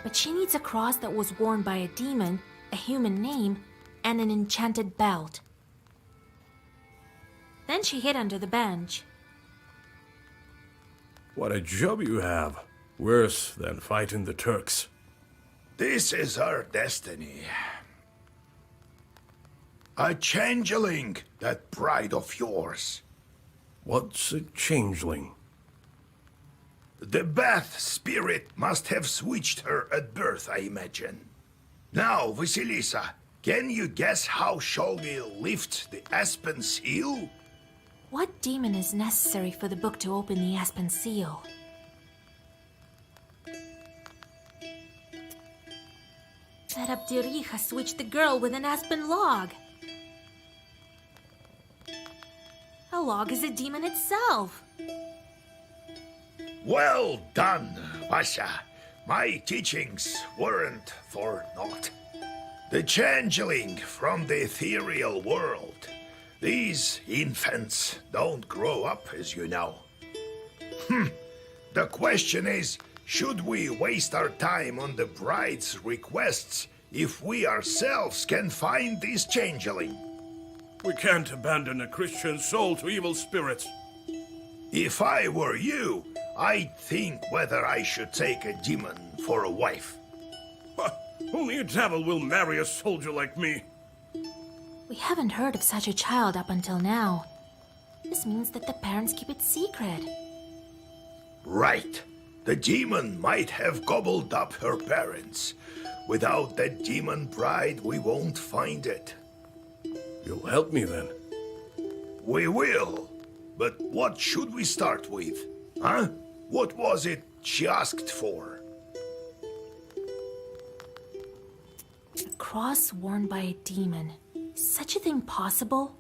But she needs a cross that was worn by a demon, a human name, and an enchanted belt. Then she hid under the bench. What a job you have. Worse than fighting the Turks. This is our destiny. A changeling, that bride of yours. What's a changeling? The Bath spirit must have switched her at birth, I imagine. Now, Vasilisa, can you guess how shall we lift the Aspen Seal? What demon is necessary for the book to open the Aspen Seal? That Abdirija switched the girl with an aspen log. A log is a demon itself. Well done, Vasya. My teachings weren't for naught. The changeling from the ethereal world. These infants don't grow up, as you know. The question is, should we waste our time on the bride's requests if we ourselves can find this changeling? We can't abandon a Christian soul to evil spirits. If I were you, I'd think whether I should take a demon for a wife. Only a devil will marry a soldier like me. We haven't heard of such a child up until now. This means that the parents keep it secret. Right. The demon might have gobbled up her parents. Without that demon bride, we won't find it. You'll help me then? We will. But what should we start with? Huh? What was it she asked for? A cross worn by a demon. Is such a thing possible?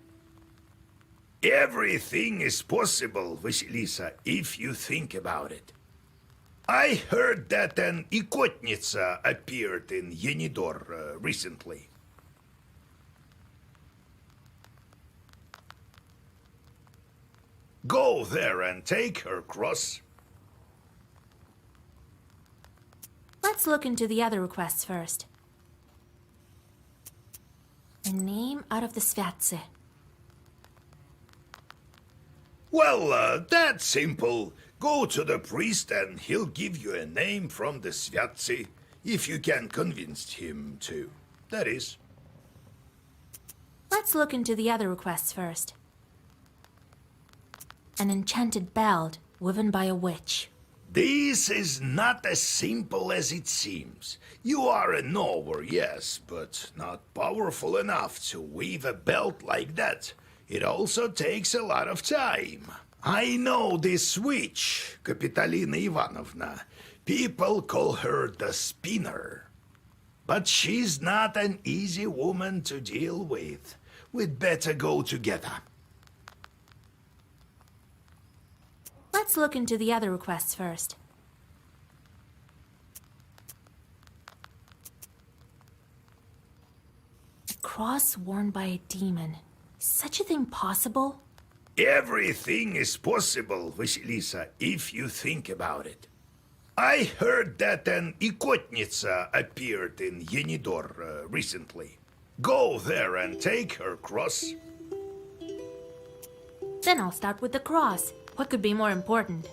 Everything is possible, Vasilisa, if you think about it. I heard that an Ikotnitsa appeared in Yenidor recently. Go there and take her cross. Let's look into the other requests first. A name out of the Svyatse. Well, that's simple. Go to the priest and he'll give you a name from the Svyatse, if you can convince him to. That is. Let's look into the other requests first. An enchanted belt woven by a witch. This is not as simple as it seems. You are a knower, yes, but not powerful enough to weave a belt like that. It also takes a lot of time. I know this witch, Kapitolina Ivanovna. People call her the spinner. But she's not an easy woman to deal with. We'd better go together. Let's look into the other requests first. A cross worn by a demon. Is such a thing possible? Everything is possible, Vasilisa, if you think about it. I heard that an Ikotnitsa appeared in Yenidor recently. Go there and take her cross. Then I'll start with the cross. What could be more important?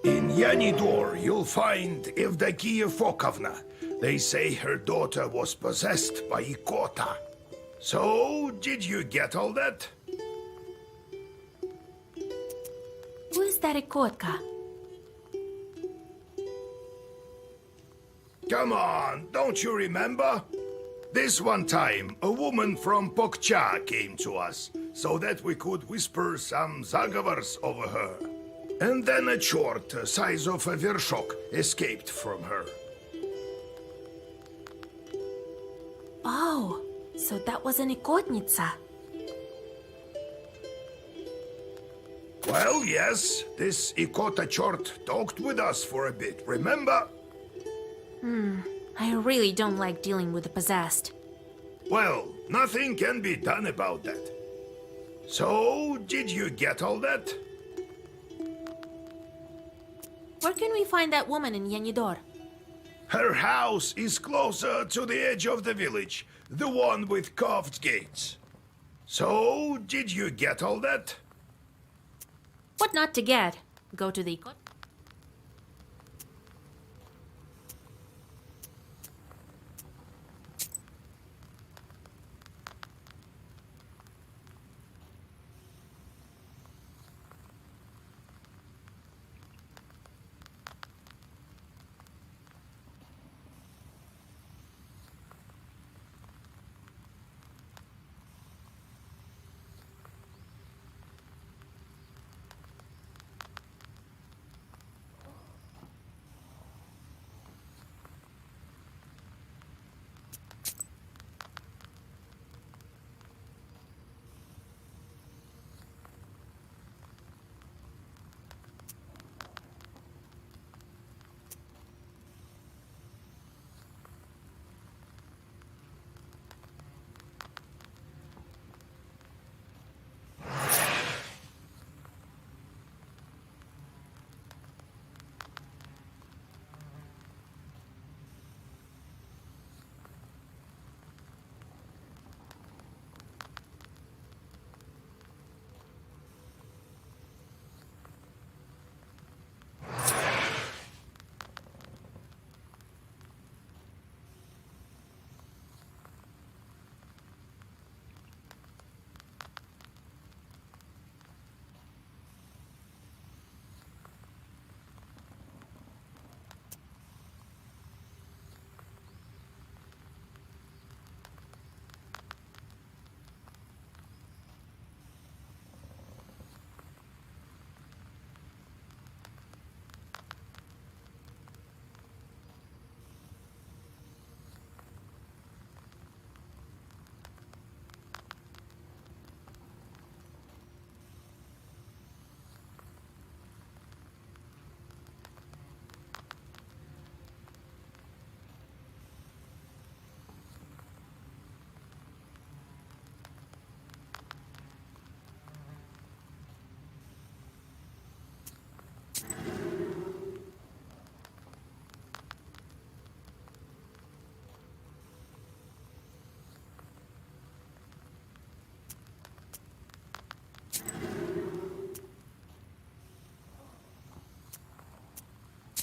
In Yanidor, you'll find Evdokia Fokovna. They say her daughter was possessed by Ikota. So, did you get all that? Who is that Ikotka? Come on, don't you remember? This one time, a woman from Pokcha came to us, so that we could whisper some zagovors over her. And then a chort, size of a vershok, escaped from her. Oh, so that was an Ikotnitsa. Well, yes, this Ikota chort talked with us for a bit, remember? I really don't like dealing with the possessed. Well, nothing can be done about that. So, did you get all that? Where can we find that woman in Yanidor? Her house is closer to the edge of the village, the one with carved gates. So, did you get all that? What not to get? Go to the Ikot.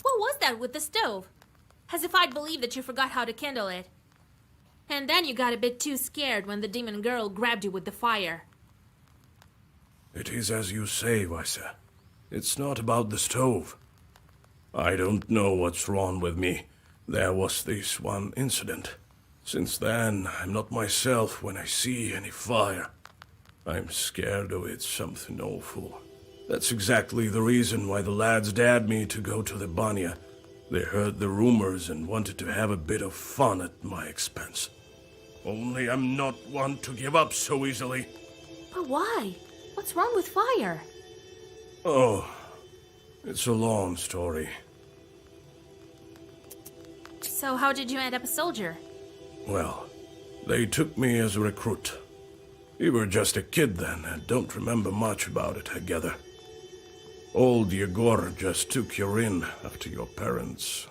What was that with the stove? As if I'd believe that you forgot how to kindle it. And then you got a bit too scared when the demon girl grabbed you with the fire. It is as you say, Vaisa. It's not about the stove. I don't know what's wrong with me. There was this one incident. Since then, I'm not myself when I see any fire. I'm scared of it, something awful. That's exactly the reason why the lads dared me to go to the Banya. They heard the rumors and wanted to have a bit of fun at my expense. Only I'm not one to give up so easily. But why? What's wrong with fire? Oh, it's a long story. So how did you end up a soldier? Well, they took me as a recruit. You were just a kid then and don't remember much about it, I gather. Old Yegor just took you in after your parents.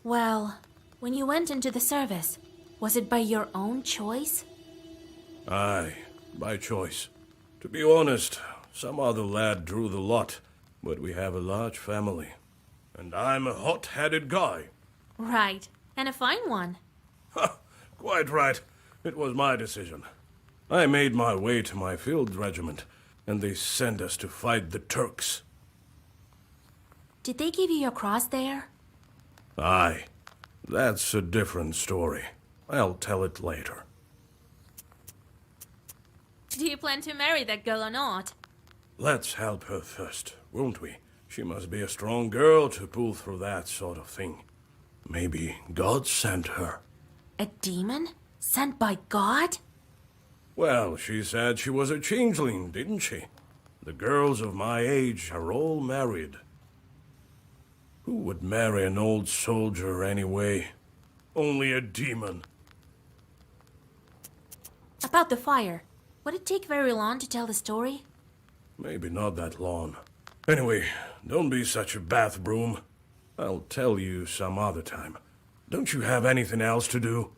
Well, when you went into the service, was it by your own choice? Aye, by choice. To be honest, some other lad drew the lot, but we have a large family. and I'm a hot-headed guy. Right. And a fine one. Ha! Quite right. It was my decision. I made my way to my field regiment, and they sent us to fight the Turks. Did they give you your cross there? Aye. That's a different story. I'll tell it later. Do you plan to marry that girl or not? Let's help her first, won't we? She must be a strong girl to pull through that sort of thing. Maybe God sent her. A demon? Sent by God? Well, she said she was a changeling, didn't she? The girls of my age are all married. Who would marry an old soldier anyway? Only a demon. About the fire. Would it take very long to tell the story? Maybe not that long. Anyway, don't be such a bath broom. I'll tell you some other time. Don't you have anything else to do?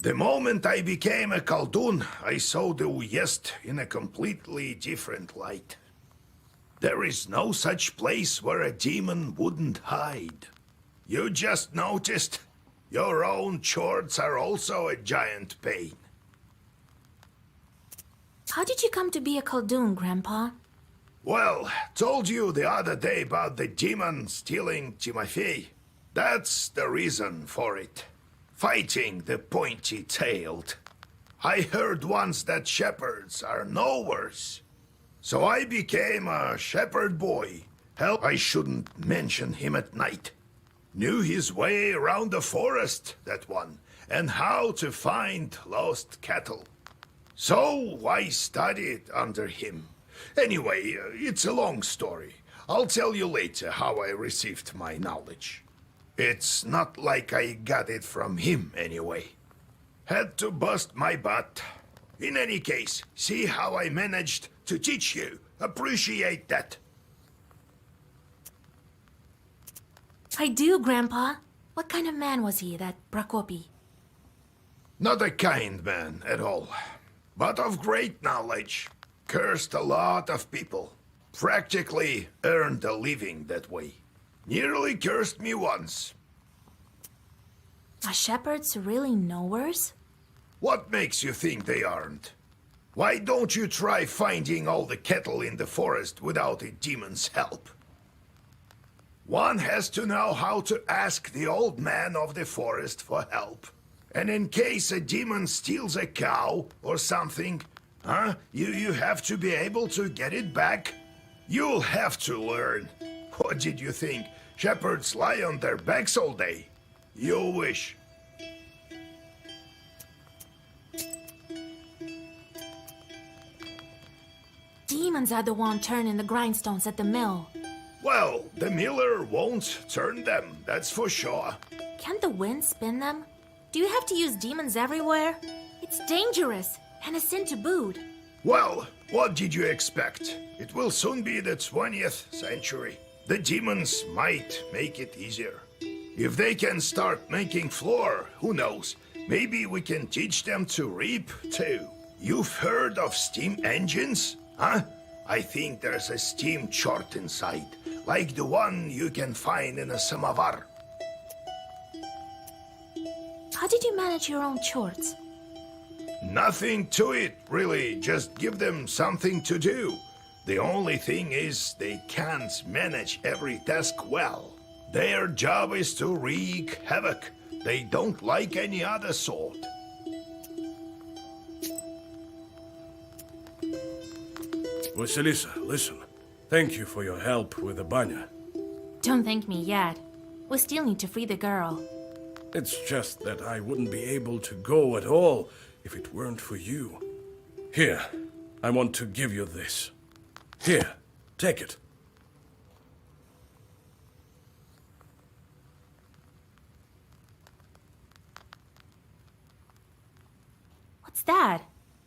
The moment I became a Khaldun, I saw the Uyezd in a completely different light. There is no such place where a demon wouldn't hide. You just noticed? Your own chords are also a giant pain. How did you come to be a Khaldun, Grandpa? Well, told you the other day about the demon stealing Timofey. That's the reason for it. Fighting the pointy-tailed. I heard once that shepherds are no worse. So I became a shepherd boy. Hell, I shouldn't mention him at night. Knew his way around the forest, that one, and how to find lost cattle. So I studied under him. Anyway, it's a long story. I'll tell you later how I received my knowledge. It's not like I got it from him, anyway. Had to bust my butt. In any case, see how I managed to teach you. Appreciate that. I do, Grandpa. What kind of man was he, that Prakopi? Not a kind man at all, but of great knowledge. Cursed a lot of people. Practically earned a living that way. Nearly cursed me once. Are shepherds really knowers? What makes you think they aren't? Why don't you try finding all the cattle in the forest without a demon's help? One has to know how to ask the old man of the forest for help. And in case a demon steals a cow or something, you have to be able to get it back. You'll have to learn. What did you think? Shepherds lie on their backs all day? You wish. Demons are the one turning the grindstones at the mill. Well, the miller won't turn them, that's for sure. Can't the wind spin them? Do you have to use demons everywhere? It's dangerous, and a sin to boot. Well, what did you expect? It will soon be the 20th century. The demons might make it easier. If they can start making flour, who knows? Maybe we can teach them to reap, too. You've heard of steam engines? Huh? I think there's a steam chart inside, like the one you can find in a samovar. How did you manage your own chores? Nothing to it, really. Just give them something to do. The only thing is they can't manage every task well. Their job is to wreak havoc. They don't like any other sort. Vasilisa, listen. Thank you for your help with the banya. Don't thank me yet. We still need to free the girl. It's just that I wouldn't be able to go at all if it weren't for you. Here, I want to give you this. Here, take it. What's that?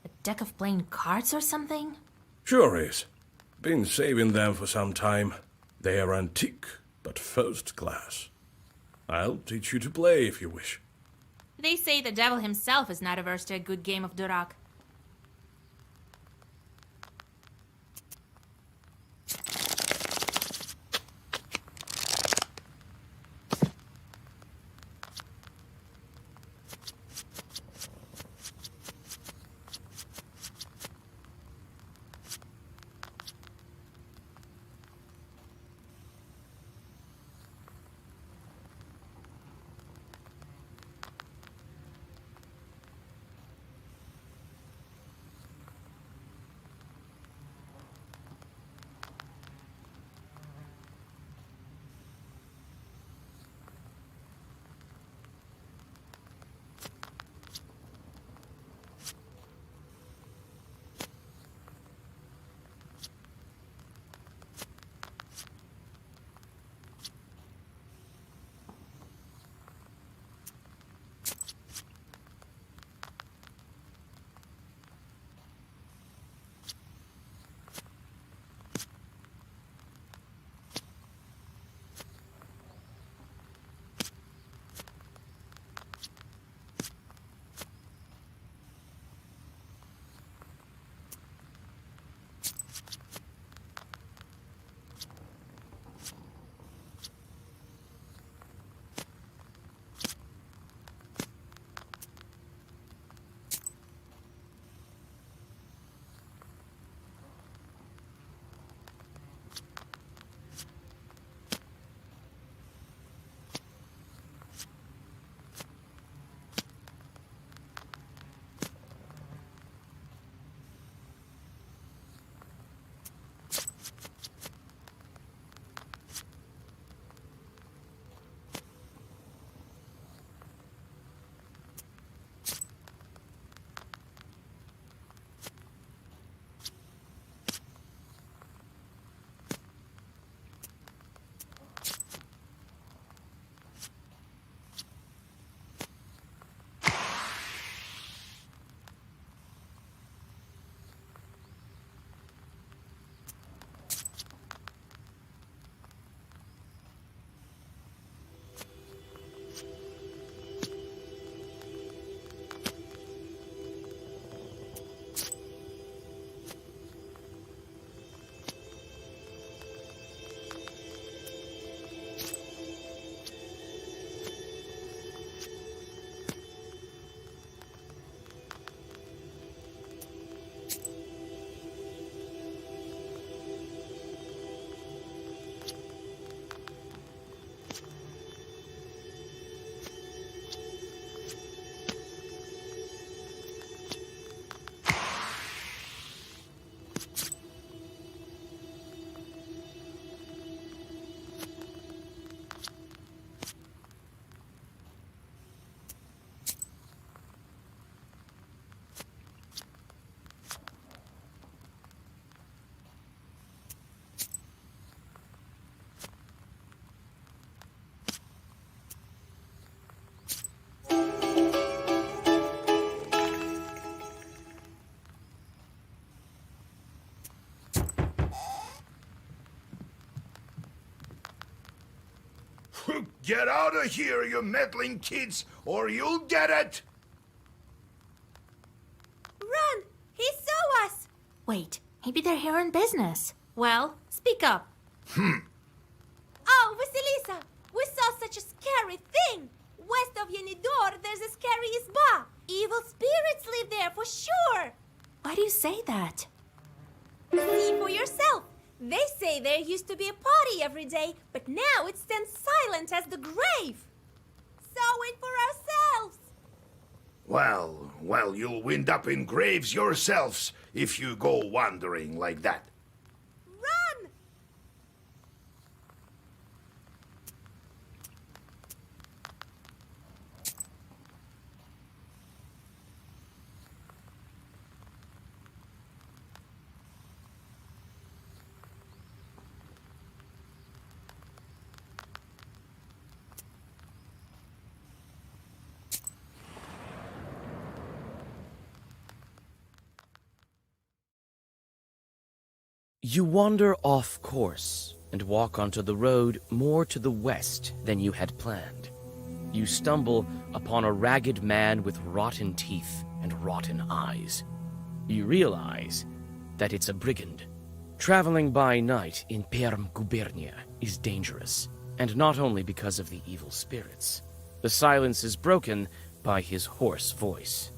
A deck of playing cards or something? Sure is. Been saving them for some time. They are antique, but first class. I'll teach you to play if you wish. They say the devil himself is not averse to a good game of Durak. Get out of here, you meddling kids, or you'll get it! Run! He saw us! Wait, maybe they're here on business. Well, speak up. Oh, Vasilisa! We saw such a scary thing! West of Yenidor, there's a scary Izba! Evil spirits live there, for sure! Why do you say that? See for yourself! They say there used to be a party every day, but now it stands silent as the grave! Saw it for ourselves! Well, you'll wind up in graves yourselves if you go wandering like that. You wander off course and walk onto the road more to the west than you had planned. You stumble upon a ragged man with rotten teeth and rotten eyes. You realize that it's a brigand. Traveling by night in Perm Gubernia is dangerous, and not only because of the evil spirits. The silence is broken by his hoarse voice.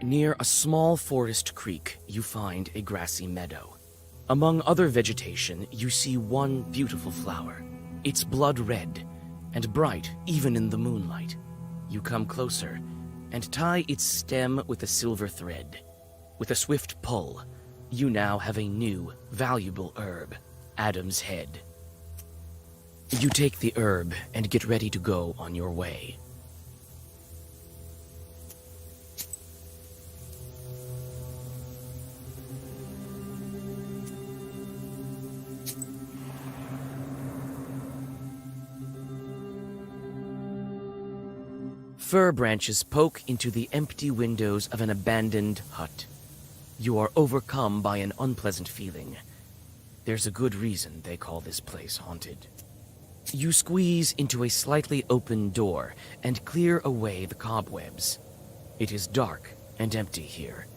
Near a small forest creek, you find a grassy meadow. Among other vegetation, you see one beautiful flower. It's blood red and bright even in the moonlight. You come closer and tie its stem with a silver thread. With a swift pull, you now have a new, valuable herb, Adam's Head. You take the herb and get ready to go on your way. Fir branches poke into the empty windows of an abandoned hut. You are overcome by an unpleasant feeling. There's a good reason they call this place haunted. You squeeze into a slightly open door and clear away the cobwebs. It is dark and empty here.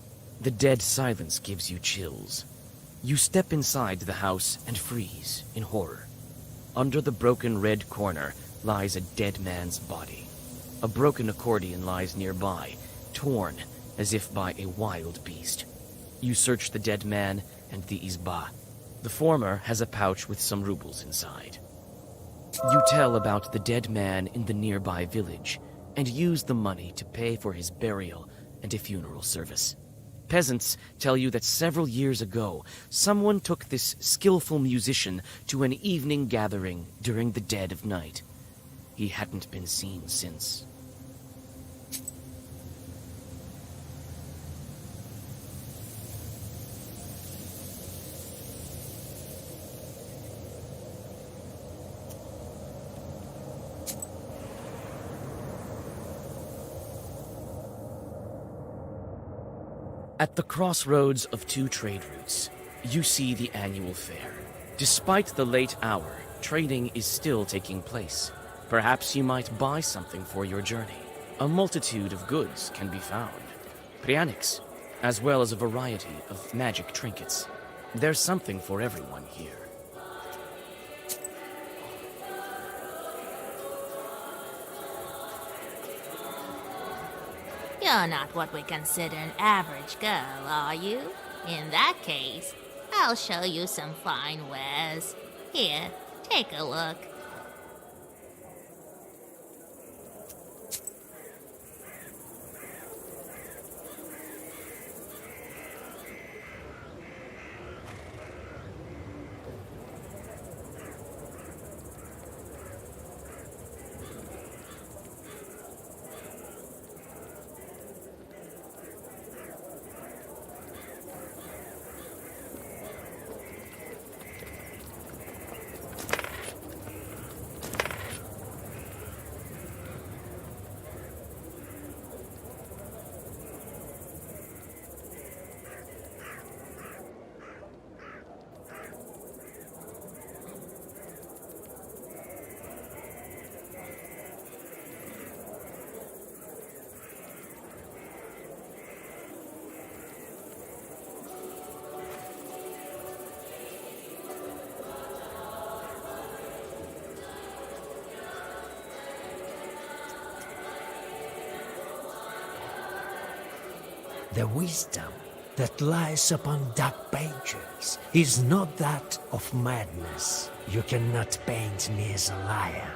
The dead silence gives you chills. You step inside the house and freeze in horror. Under the broken red corner lies a dead man's body. A broken accordion lies nearby, torn as if by a wild beast. You search the dead man and the izba. The former has a pouch with some rubles inside. You tell about the dead man in the nearby village and use the money to pay for his burial and a funeral service. Peasants tell you that several years ago, someone took this skillful musician to an evening gathering during the dead of night. He hadn't been seen since. At the crossroads of two trade routes, you see the annual fair. Despite the late hour, trading is still taking place. Perhaps you might buy something for your journey. A multitude of goods can be found. Prianics, as well as a variety of magic trinkets. There's something for everyone here. You're not what we consider an average girl, are you? In that case, I'll show you some fine wares. Here, take a look. The wisdom that lies upon dark pages is not that of madness. You cannot paint me as a liar.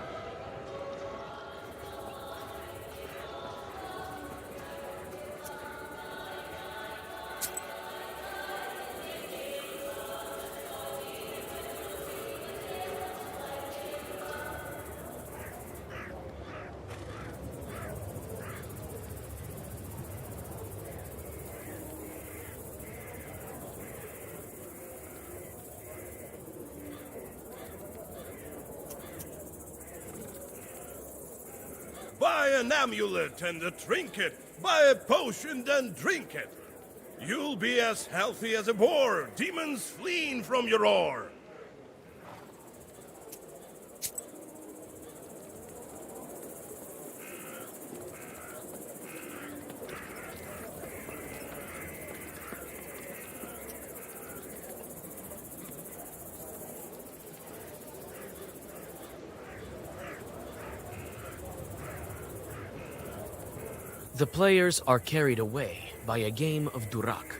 Buy an amulet and a trinket. Buy a potion, then drink it. You'll be as healthy as a boar, demons fleeing from your roar. The players are carried away by a game of Durak.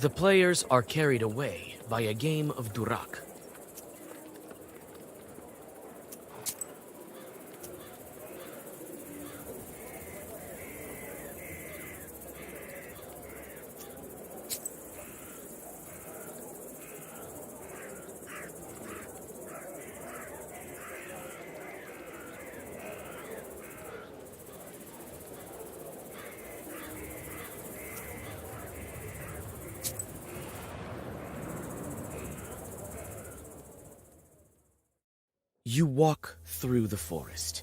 The players are carried away by a game of Durak. You walk through the forest.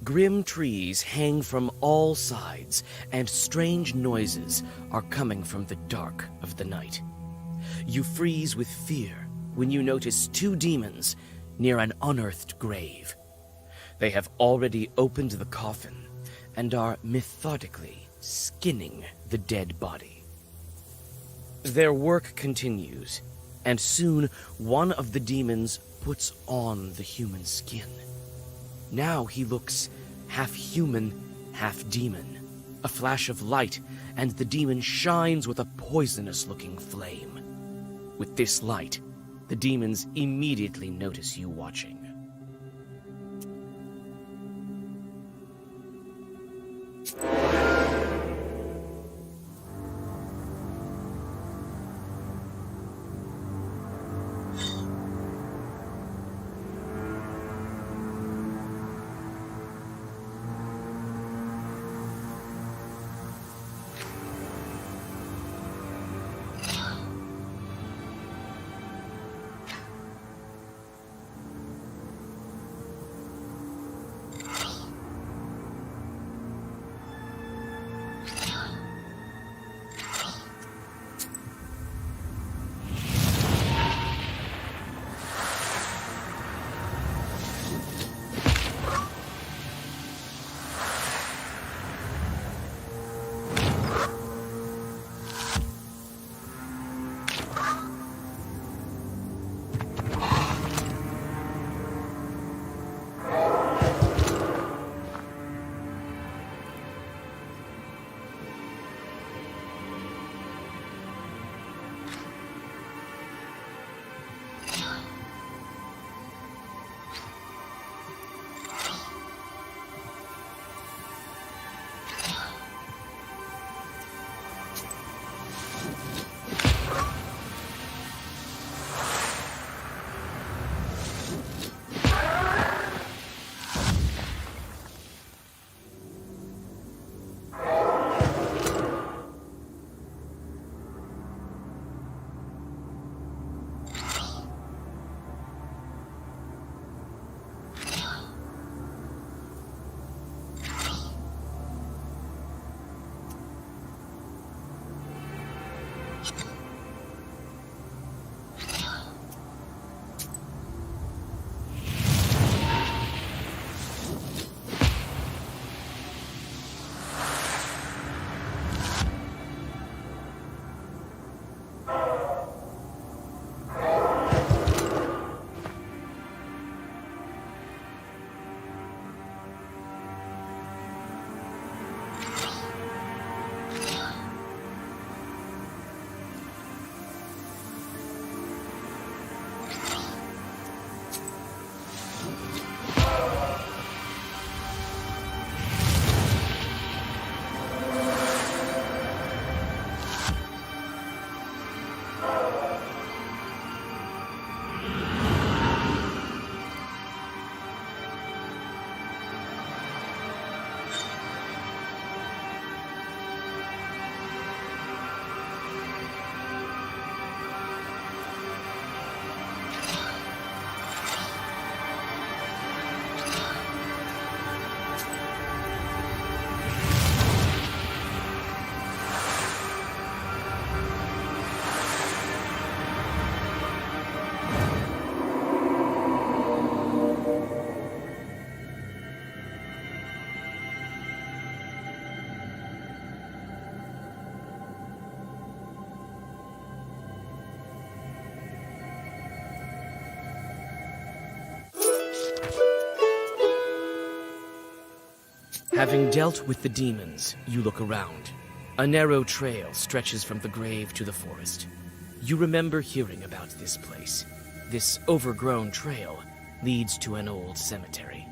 Grim trees hang from all sides, and strange noises are coming from the dark of the night. You freeze with fear when you notice two demons near an unearthed grave. They have already opened the coffin and are methodically skinning the dead body. Their work continues, and soon one of the demons puts on the human skin. Now he looks half human, half demon. A flash of light, and the demon shines with a poisonous-looking flame. With this light, the demons immediately notice you watching. Having dealt with the demons, you look around. A narrow trail stretches from the grave to the forest. You remember hearing about this place. This overgrown trail leads to an old cemetery.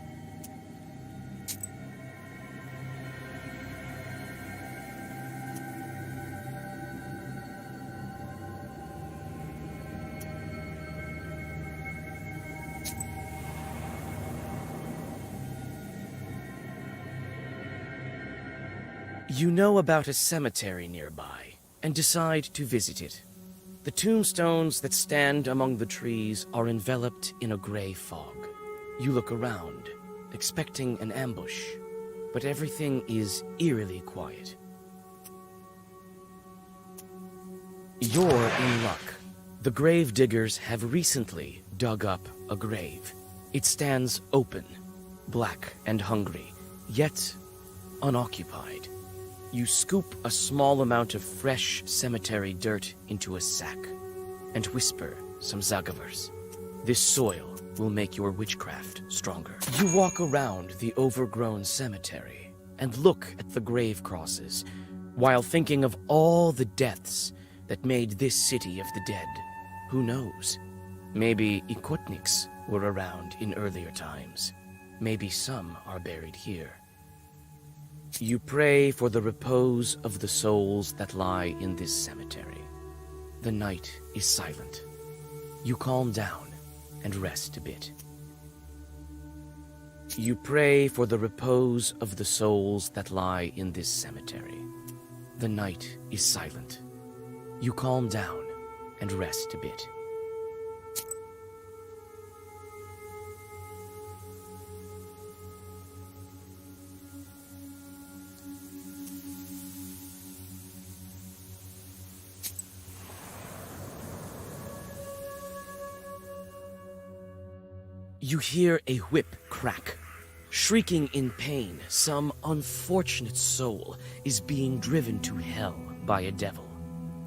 You know about a cemetery nearby and decide to visit it. The tombstones that stand among the trees are enveloped in a gray fog. You look around, expecting an ambush, but everything is eerily quiet. You're in luck. The grave diggers have recently dug up a grave. It stands open, black and hungry, yet unoccupied. You scoop a small amount of fresh cemetery dirt into a sack and whisper some Zagavers. This soil will make your witchcraft stronger. You walk around the overgrown cemetery and look at the grave crosses while thinking of all the deaths that made this city of the dead. Who knows? Maybe Ikotniks were around in earlier times. Maybe some are buried here. You pray for the repose of the souls that lie in this cemetery. The night is silent. You calm down and rest a bit. You pray for the repose of the souls that lie in this cemetery. The night is silent. You calm down and rest a bit. You hear a whip crack. Shrieking in pain, some unfortunate soul is being driven to hell by a devil.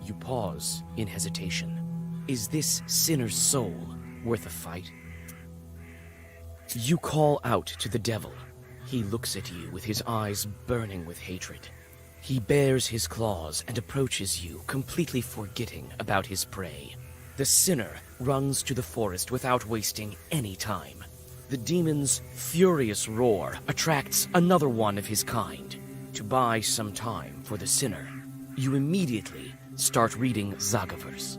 You pause in hesitation. Is this sinner's soul worth a fight? You call out to the devil. He looks at you with his eyes burning with hatred. He bares his claws and approaches you, completely forgetting about his prey. The sinner runs to the forest without wasting any time. The demon's furious roar attracts another one of his kind. To buy some time for the sinner, you immediately start reading Zagavers.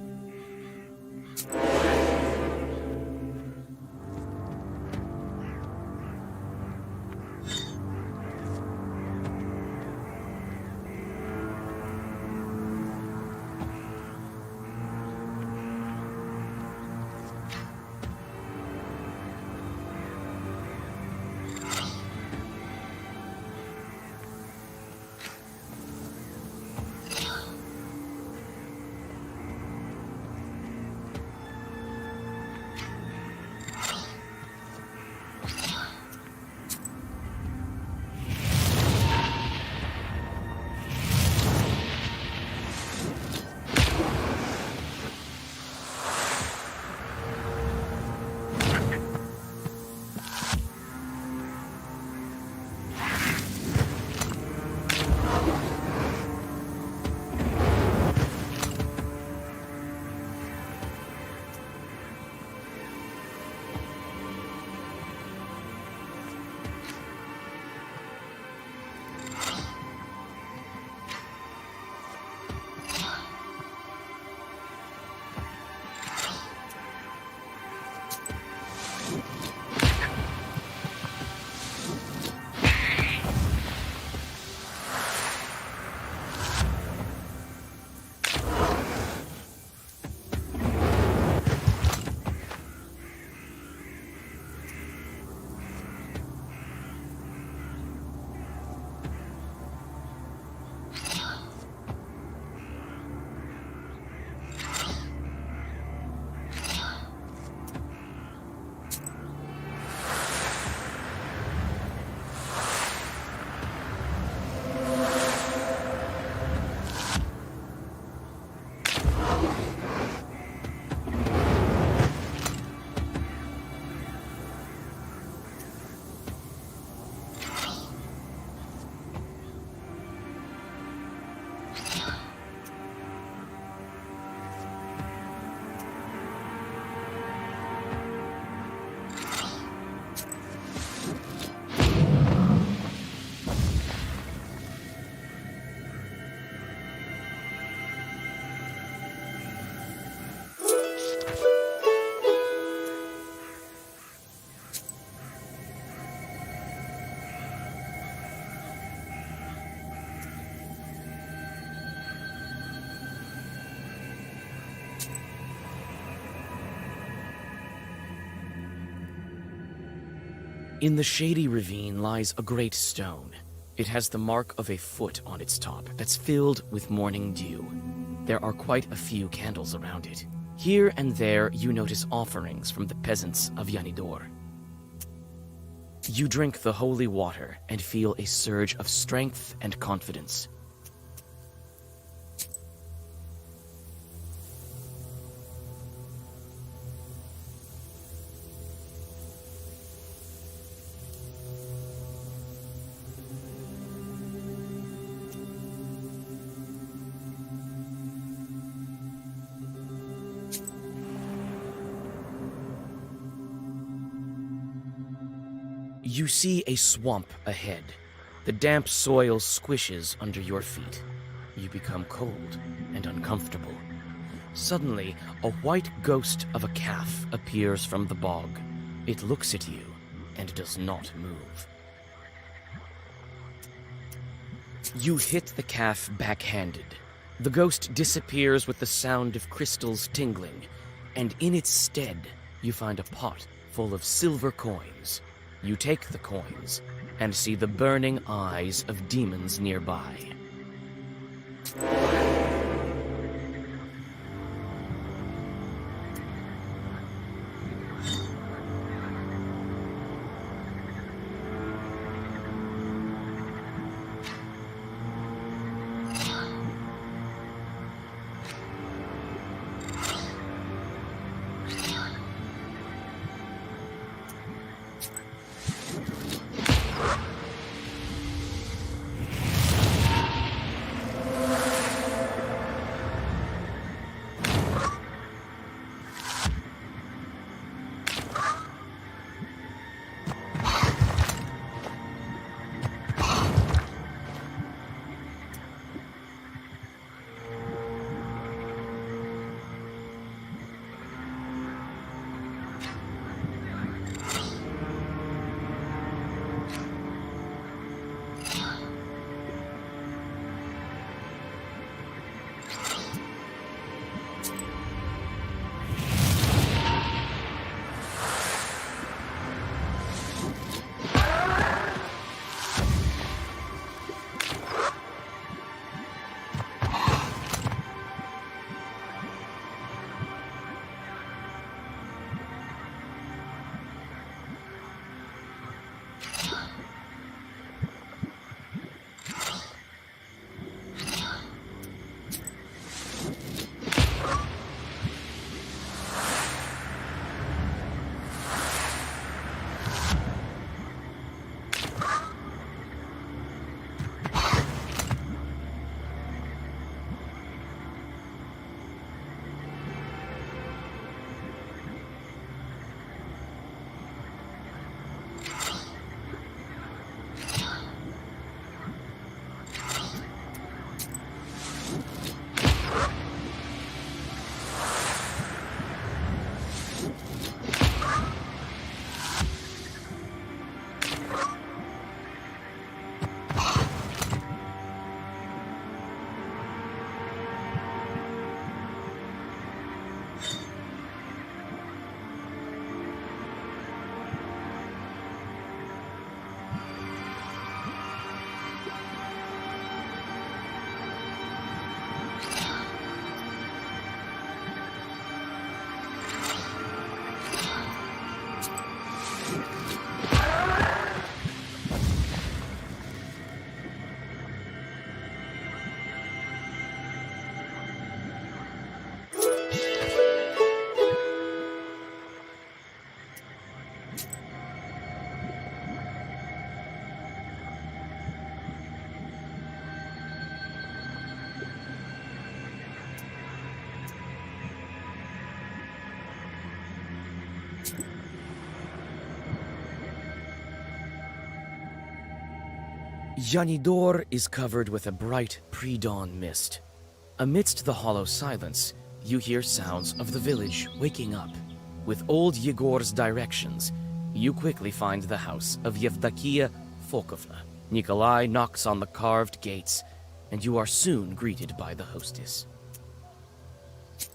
In the shady ravine lies a great stone. It has the mark of a foot on its top that's filled with morning dew. There are quite a few candles around it. Here and there you notice offerings from the peasants of Yanidor. You drink the holy water and feel a surge of strength and confidence. You see a swamp ahead. The damp soil squishes under your feet. You become cold and uncomfortable. Suddenly, a white ghost of a calf appears from the bog. It looks at you and does not move. You hit the calf backhanded. The ghost disappears with the sound of crystals tingling, and in its stead, you find a pot full of silver coins. You take the coins and see the burning eyes of demons nearby. Yanidor is covered with a bright pre-dawn mist. Amidst the hollow silence, you hear sounds of the village waking up. With old Yegor's directions, you quickly find the house of Yevdakia Fokovna. Nikolai knocks on the carved gates, and you are soon greeted by the hostess.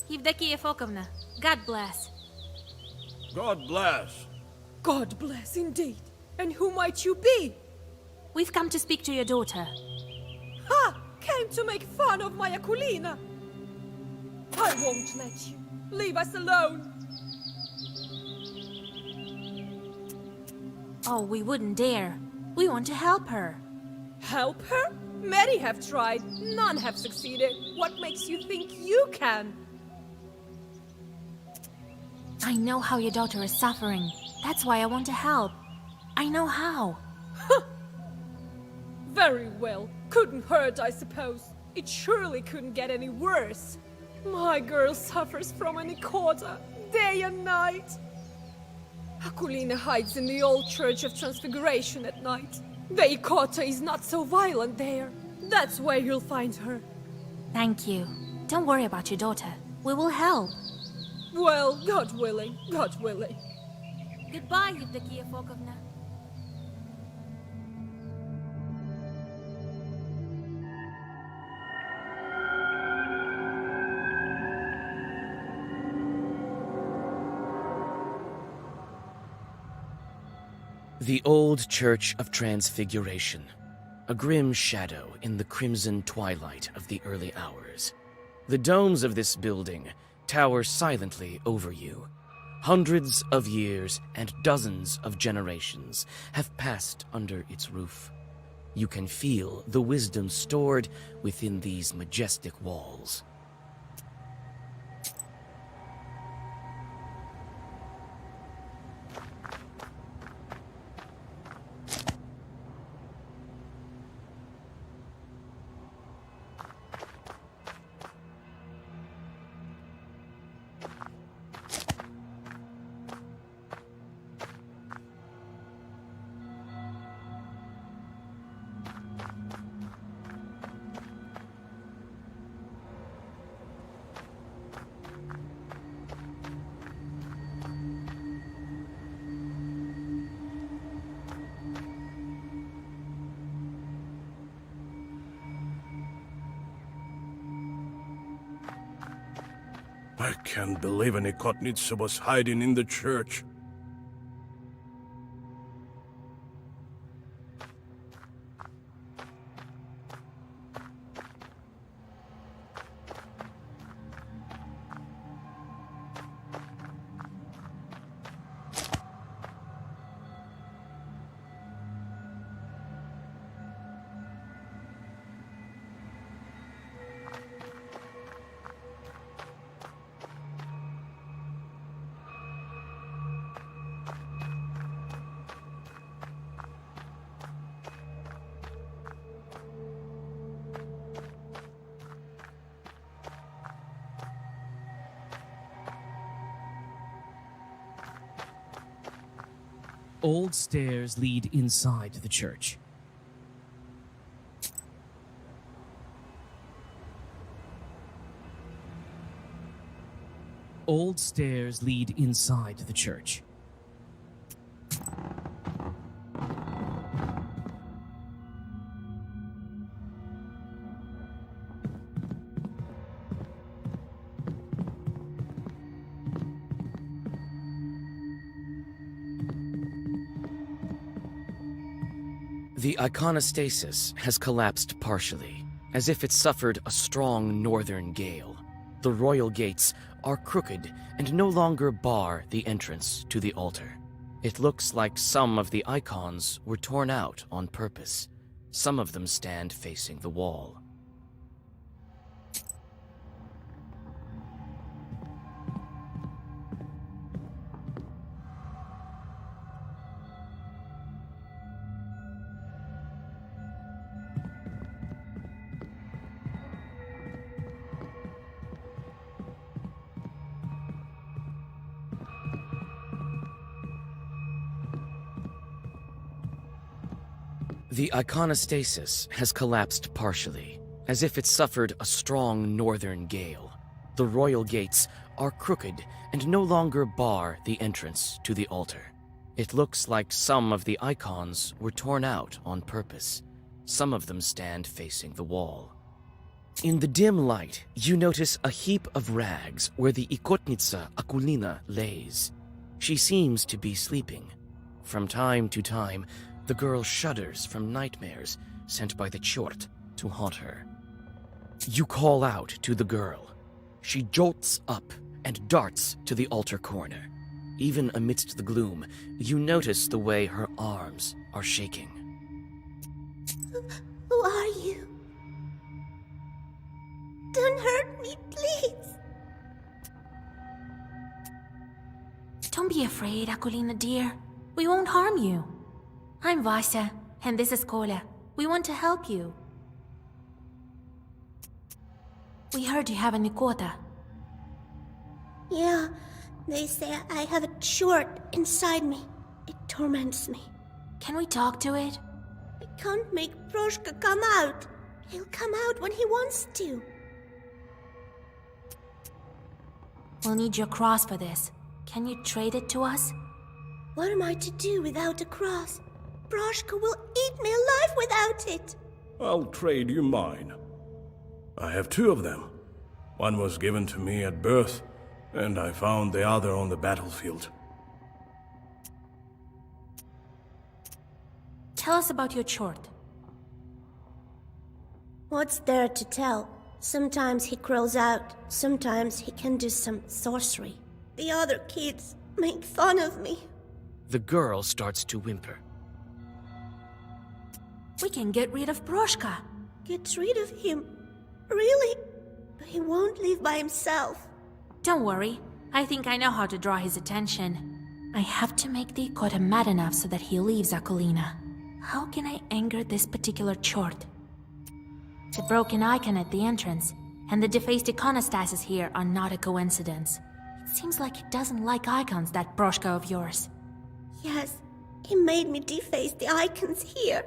Yevdakia Fokovna, God bless. God bless. God bless indeed. And who might you be? We've come to speak to your daughter. Ha! Came to make fun of my Akulina! I won't let you. Leave us alone. Oh, we wouldn't dare. We want to help her. Help her? Many have tried. None have succeeded. What makes you think you can? I know how your daughter is suffering. That's why I want to help. I know how. Very well. Couldn't hurt, I suppose. It surely couldn't get any worse. My girl suffers from an Ikota, day and night. Akulina hides in the old Church of Transfiguration at night. The Ikota is not so violent there. That's where you'll find her. Thank you. Don't worry about your daughter. We will help. Well, God willing, God willing. Goodbye, Evdokia Fokovna. The old Church of Transfiguration, a grim shadow in the crimson twilight of the early hours. The domes of this building tower silently over you. Hundreds of years and dozens of generations have passed under its roof. You can feel the wisdom stored within these majestic walls. I can't believe an Ikotnitsa was hiding in the church. Old stairs lead inside the church. Old stairs lead inside the church. The iconostasis has collapsed partially, as if it suffered a strong northern gale. The royal gates are crooked and no longer bar the entrance to the altar. It looks like some of the icons were torn out on purpose. Some of them stand facing the wall. The iconostasis has collapsed partially, as if it suffered a strong northern gale. The royal gates are crooked and no longer bar the entrance to the altar. It looks like some of the icons were torn out on purpose. Some of them stand facing the wall. In the dim light, you notice a heap of rags where the Ikotnitsa Akulina lays. She seems to be sleeping. From time to time, the girl shudders from nightmares sent by the Chort to haunt her. You call out to the girl. She jolts up and darts to the altar corner. Even amidst the gloom, you notice the way her arms are shaking. Who are you? Don't hurt me, please. Don't be afraid, Akulina dear. We won't harm you. I'm Vasa, and this is Kola. We want to help you. We heard you have a Nikota. Yeah, they say I have a Chort inside me. It torments me. Can we talk to it? I can't make Proshka come out. He'll come out when he wants to. We'll need your cross for this. Can you trade it to us? What am I to do without a cross? Proshka will eat me alive without it. I'll trade you mine. I have 2 of them. One was given to me at birth, and I found the other on the battlefield. Tell us about your Chort. What's there to tell? Sometimes he crawls out, sometimes he can do some sorcery. The other kids make fun of me. The girl starts to whimper. We can get rid of Proshka. Get rid of him? Really? But he won't leave by himself. Don't worry. I think I know how to draw his attention. I have to make the Ikota mad enough so that he leaves Akulina. How can I anger this particular Chort? The broken icon at the entrance and the defaced iconostasis here are not a coincidence. It seems like he doesn't like icons, that Proshka of yours. Yes, he made me deface the icons here.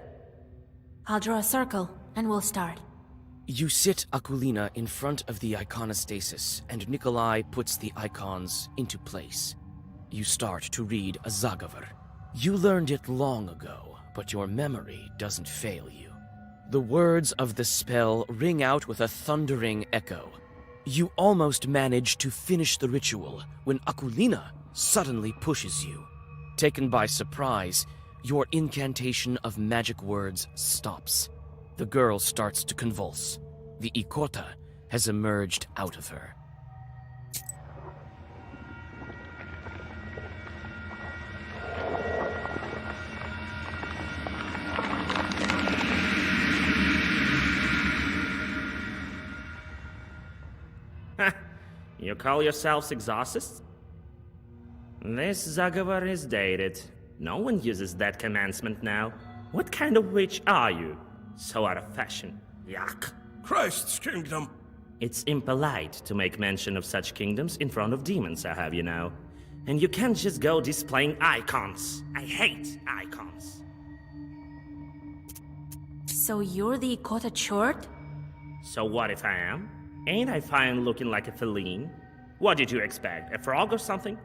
I'll draw a circle, and we'll start. You sit Akulina in front of the iconostasis, and Nikolai puts the icons into place. You start to read a Zagavar. You learned it long ago, but your memory doesn't fail you. The words of the spell ring out with a thundering echo. You almost manage to finish the ritual when Akulina suddenly pushes you. Taken by surprise, your incantation of magic words stops. The girl starts to convulse. The Ikota has emerged out of her. You call yourselves exorcists? This Zagavar is dated. No one uses that commencement now. What kind of witch are you? So out of fashion. Yuck. Christ's kingdom! It's impolite to make mention of such kingdoms in front of demons, I have you know. And you can't just go displaying icons. I hate icons. So you're the Ikota Chort? So what if I am? Ain't I fine looking like a feline? What did you expect? A frog or something?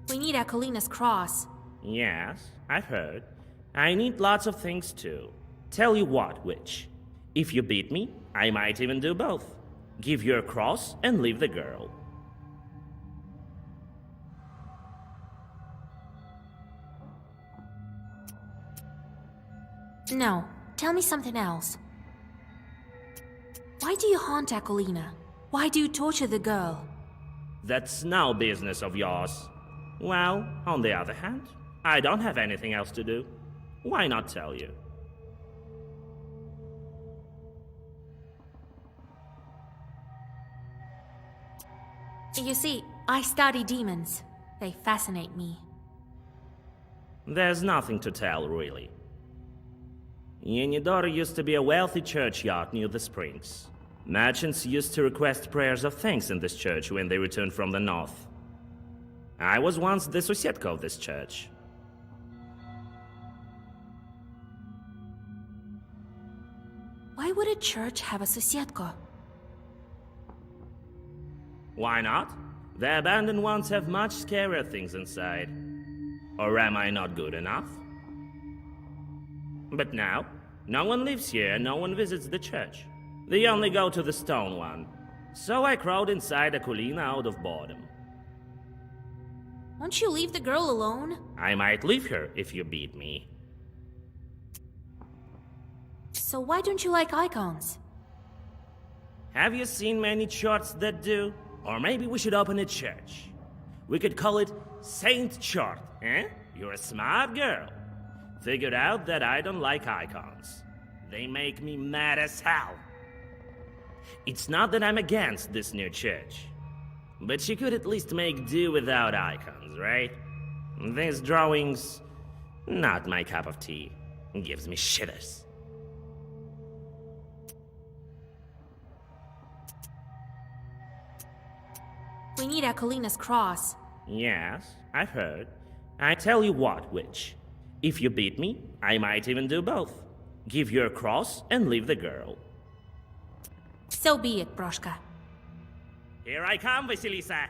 We need Akulina's cross. Yes, I've heard. I need lots of things too. Tell you what, witch. If you beat me, I might even do both. Give you a cross and leave the girl. No, tell me something else. Why do you haunt Akulina? Why do you torture the girl? That's no business of yours. Well, on the other hand, I don't have anything else to do. Why not tell you? You see, I study demons. They fascinate me. There's nothing to tell, really. Yenidor used to be a wealthy churchyard near the springs. Merchants used to request prayers of thanks in this church when they returned from the north. I was once the Susietka of this church. Why would a church have a Susietka? Why not? The abandoned ones have much scarier things inside. Or am I not good enough? But now, no one lives here and no one visits the church. They only go to the stone one. So I crawled inside Akulina out of boredom. Won't you leave the girl alone? I might leave her if you beat me. So why don't you like icons? Have you seen many charts that do? Or maybe we should open a church. We could call it Saint Chart, eh? You're a smart girl. Figured out that I don't like icons. They make me mad as hell. It's not that I'm against this new church. But you could at least make do without icons, right? These drawings, not my cup of tea. Gives me shivers. We need Akulina's cross. Yes, I've heard. I tell you what, witch. If you beat me, I might even do both. Give your cross and leave the girl. So be it, Broshka. Here I come, Vasilisa.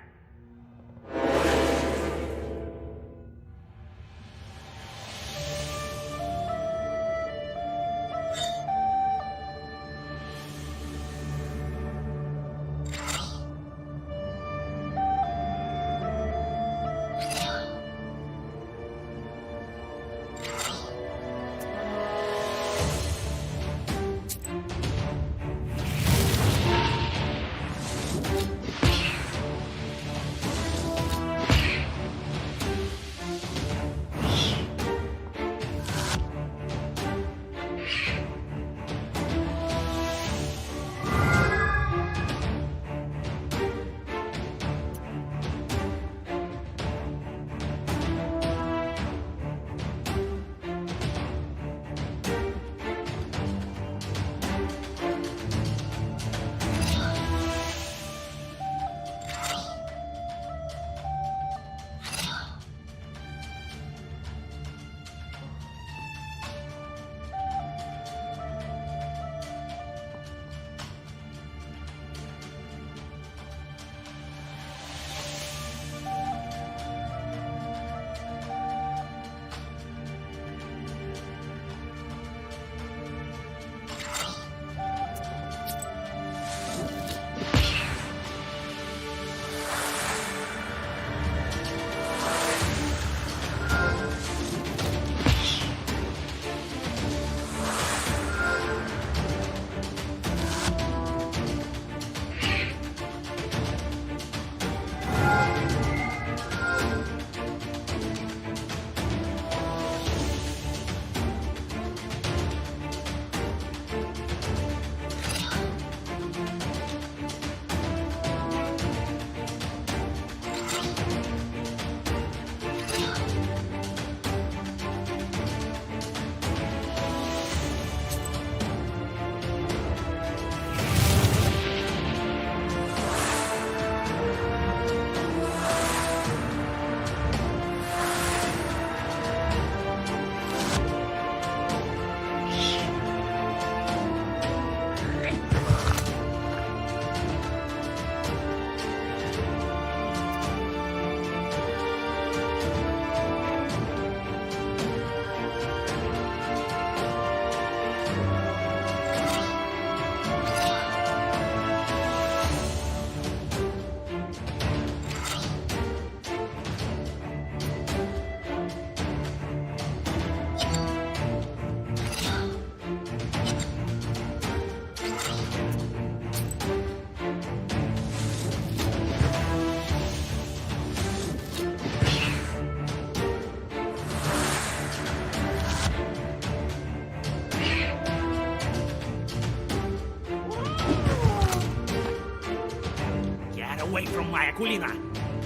Away from my Akulina!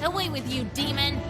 Away with you, demon!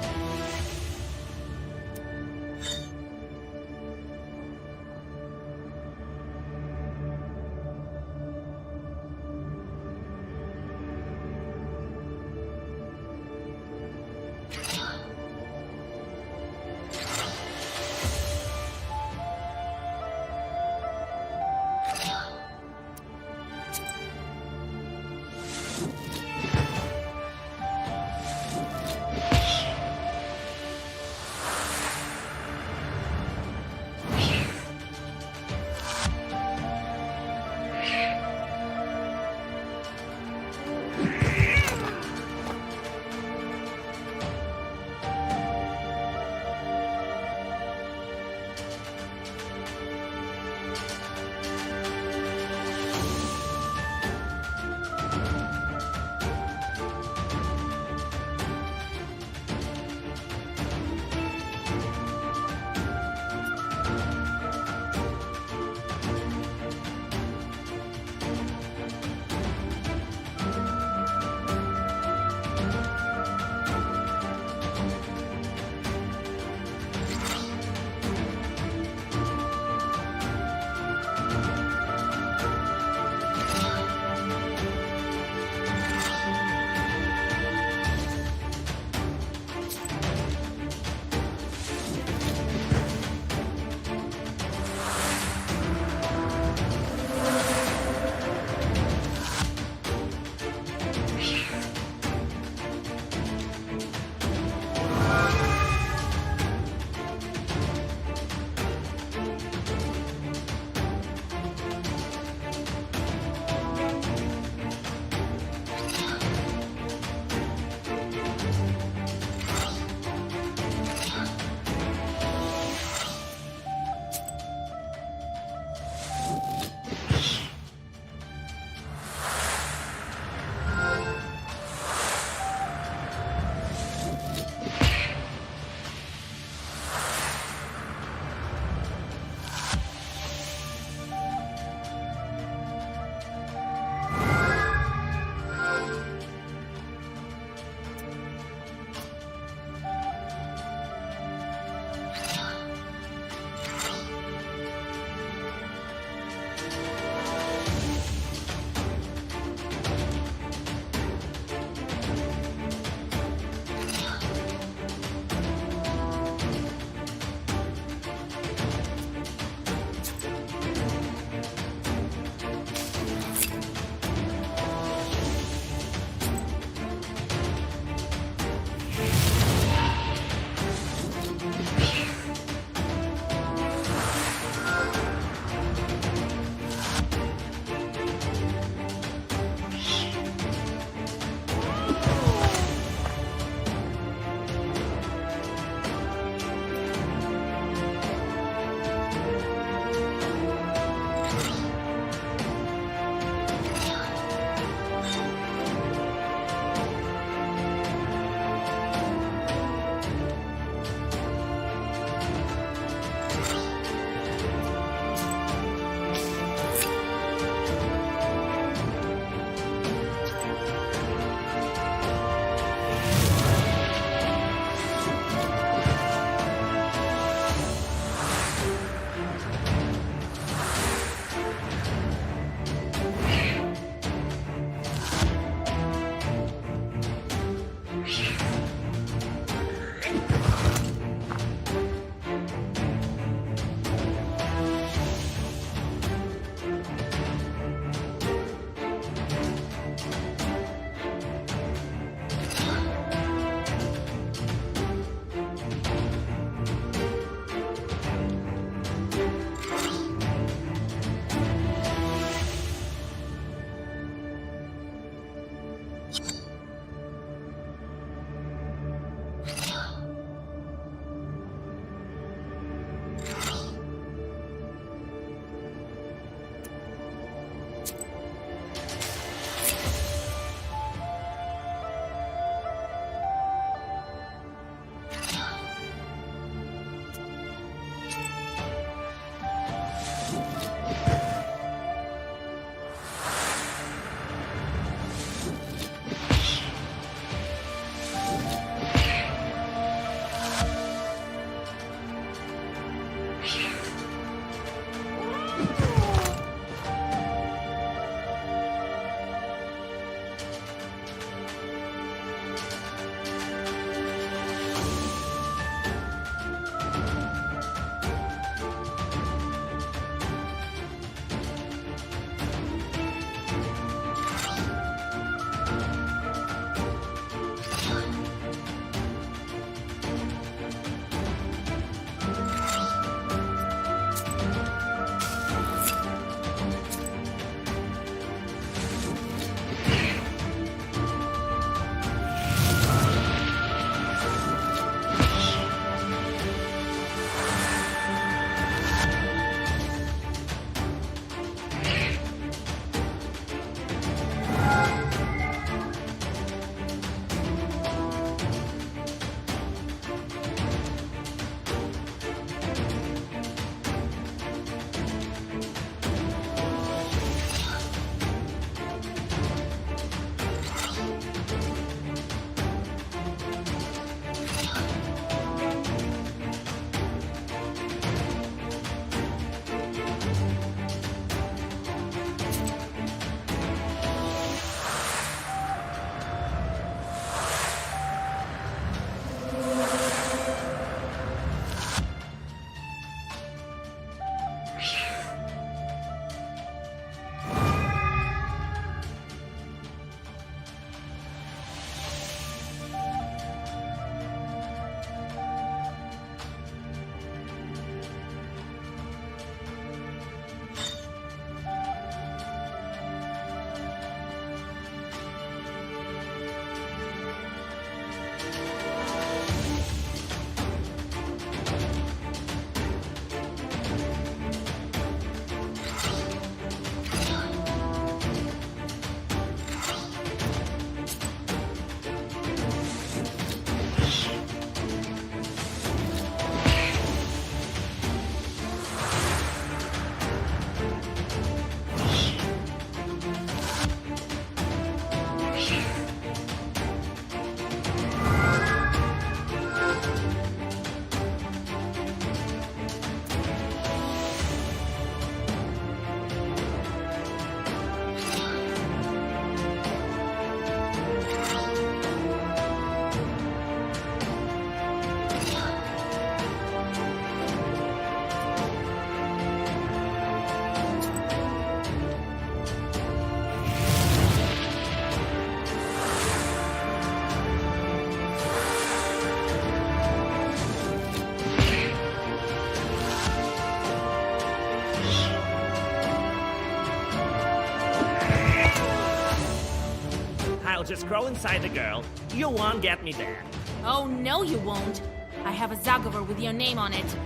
I'll just crawl inside the girl. You won't get me there. Oh, no, you won't. I have a Zagover with your name on it.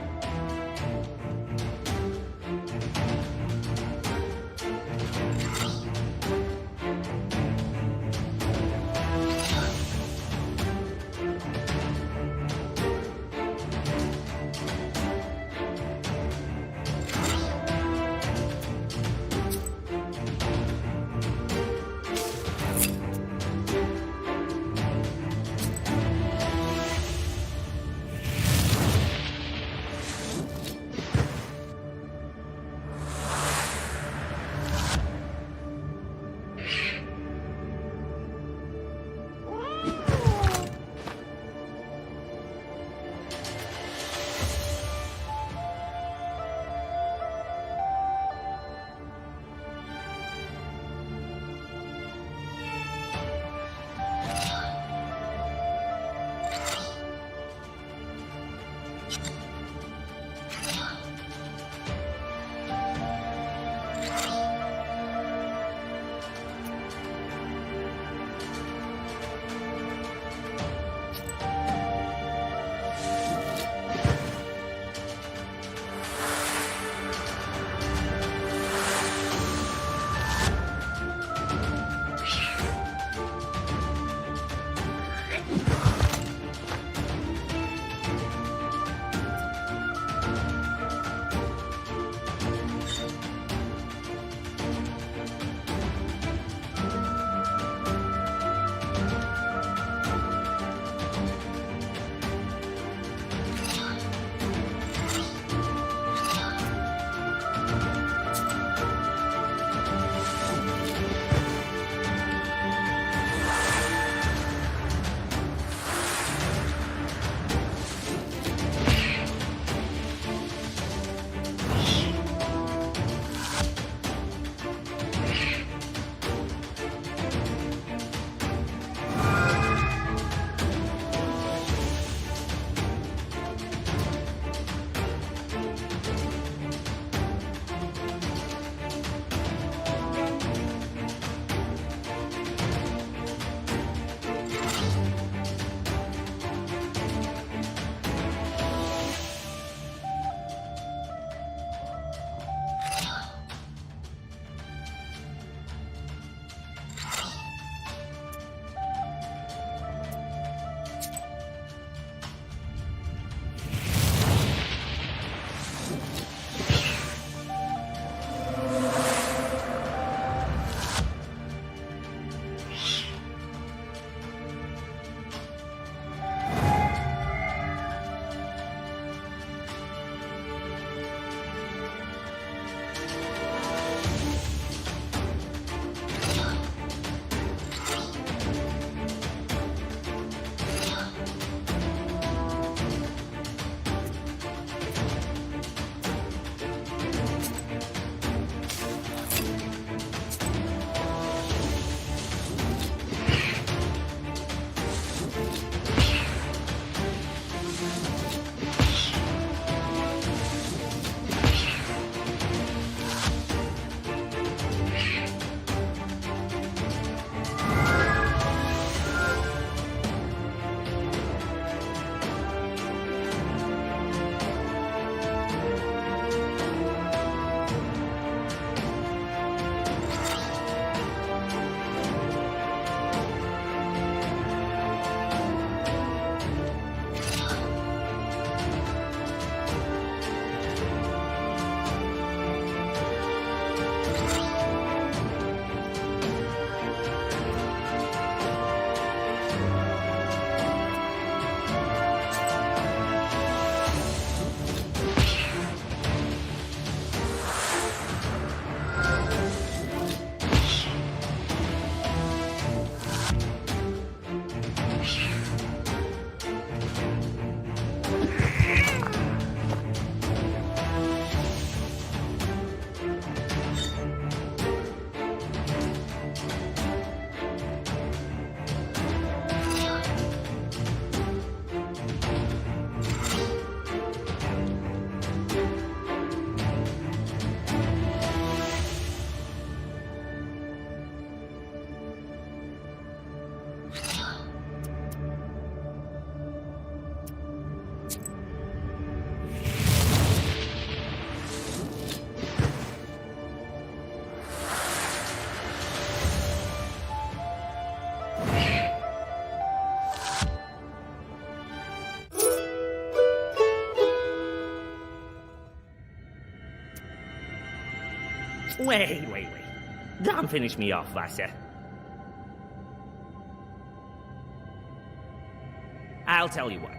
Wait. Don't finish me off, Vasya. I'll tell you what.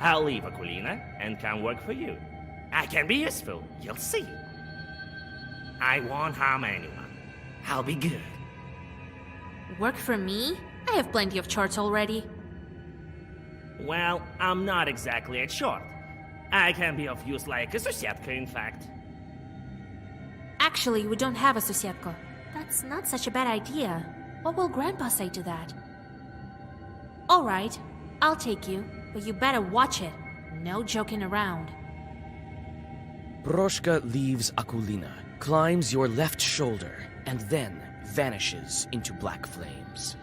I'll leave Aquilina and come work for you. I can be useful, you'll see. I won't harm anyone. I'll be good. Work for me? I have plenty of charts already. Well, I'm not exactly a short. I can be of use like a Susietka, in fact. Actually, we don't have a Susietko. That's not such a bad idea. What will Grandpa say to that? Alright, I'll take you, but you better watch it. No joking around. Proshka leaves Akulina, climbs your left shoulder, and then vanishes into black flames.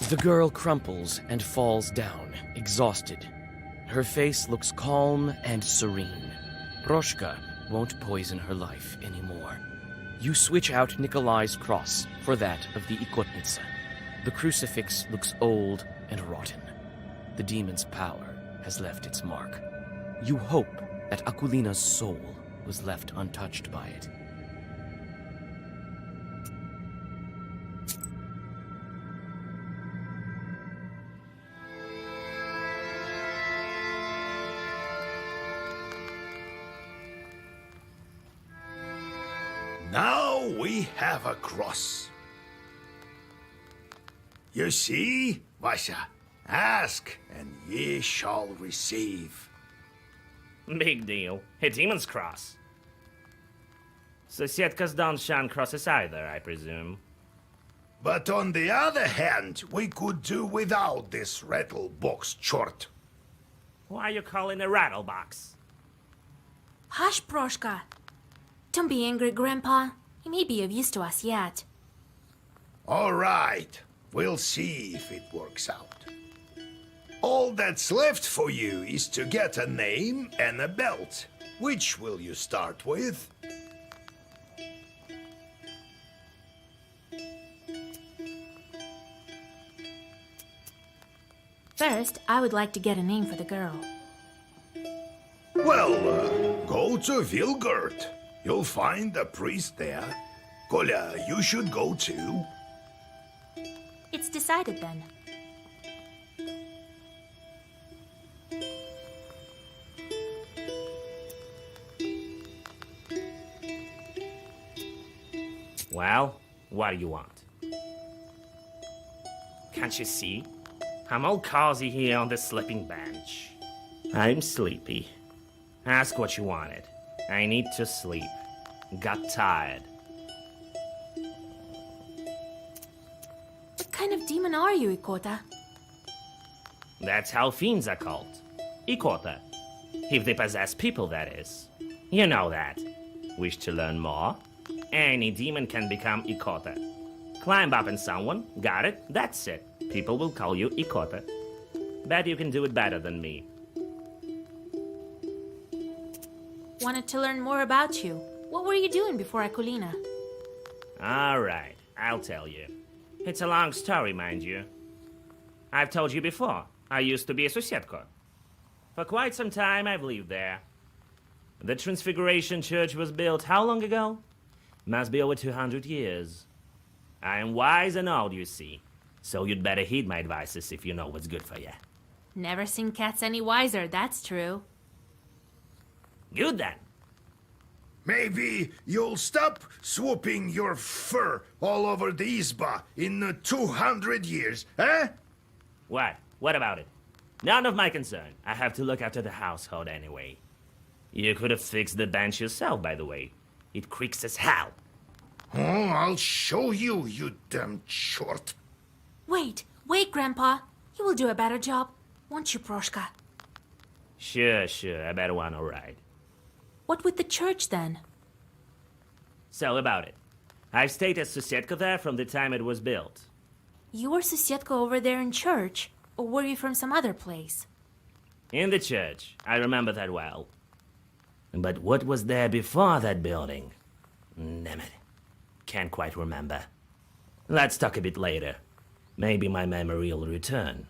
The girl crumples and falls down, exhausted. Her face looks calm and serene. Proshka won't poison her life anymore. You switch out Nikolai's cross for that of the Ikotnitsa. The crucifix looks old and rotten. The demon's power has left its mark. You hope that Akulina's soul was left untouched by it. Now we have a cross. You see, Vasya, ask and ye shall receive. Big deal. A demon's cross. Susietkas don't shun crosses either, I presume. But on the other hand, we could do without this rattle box chort. Why are you calling a rattle box? Hush, Proshka. Don't be angry, Grandpa. He may be of use to us yet. All right, we'll see if it works out. All that's left for you is to get a name and a belt. Which will you start with? First, I would like to get a name for the girl. Well, go to Vilgurt. You'll find a priest there. Kolya, you should go too. It's decided then. Well, what do you want? Can't you see? I'm all cozy here on the sleeping bench. I'm sleepy. Ask what you wanted. I need to sleep. Got tired. What kind of demon are you, Ikota? That's how fiends are called. Ikota. If they possess people, that is. You know that. Wish to learn more? Any demon can become Ikota. Climb up on someone, got it, that's it. People will call you Ikota. Bet you can do it better than me. Wanted to learn more about you. What were you doing before Akulina? Alright, I'll tell you. It's a long story, mind you. I've told you before, I used to be a Susietko. For quite some time, I've lived there. The Transfiguration Church was built how long ago? Must be over 200 years. I am wise and old, you see. So you'd better heed my advices if you know what's good for you. Never seen cats any wiser, that's true. Good then. Maybe you'll stop swooping your fur all over the Izba in 200 years, eh? What? What about it? None of my concern. I have to look after the household anyway. You could have fixed the bench yourself, by the way. It creaks as hell. Oh, I'll show you, you damn short. Wait, Grandpa. You will do a better job, won't you, Proshka? Sure, I bet one alright. What with the church, then? So, about it. I've stayed at Susietka there from the time it was built. You were Susietka over there in church, or were you from some other place? In the church. I remember that well. But what was there before that building? Damn it. Can't quite remember. Let's talk a bit later. Maybe my memory will return.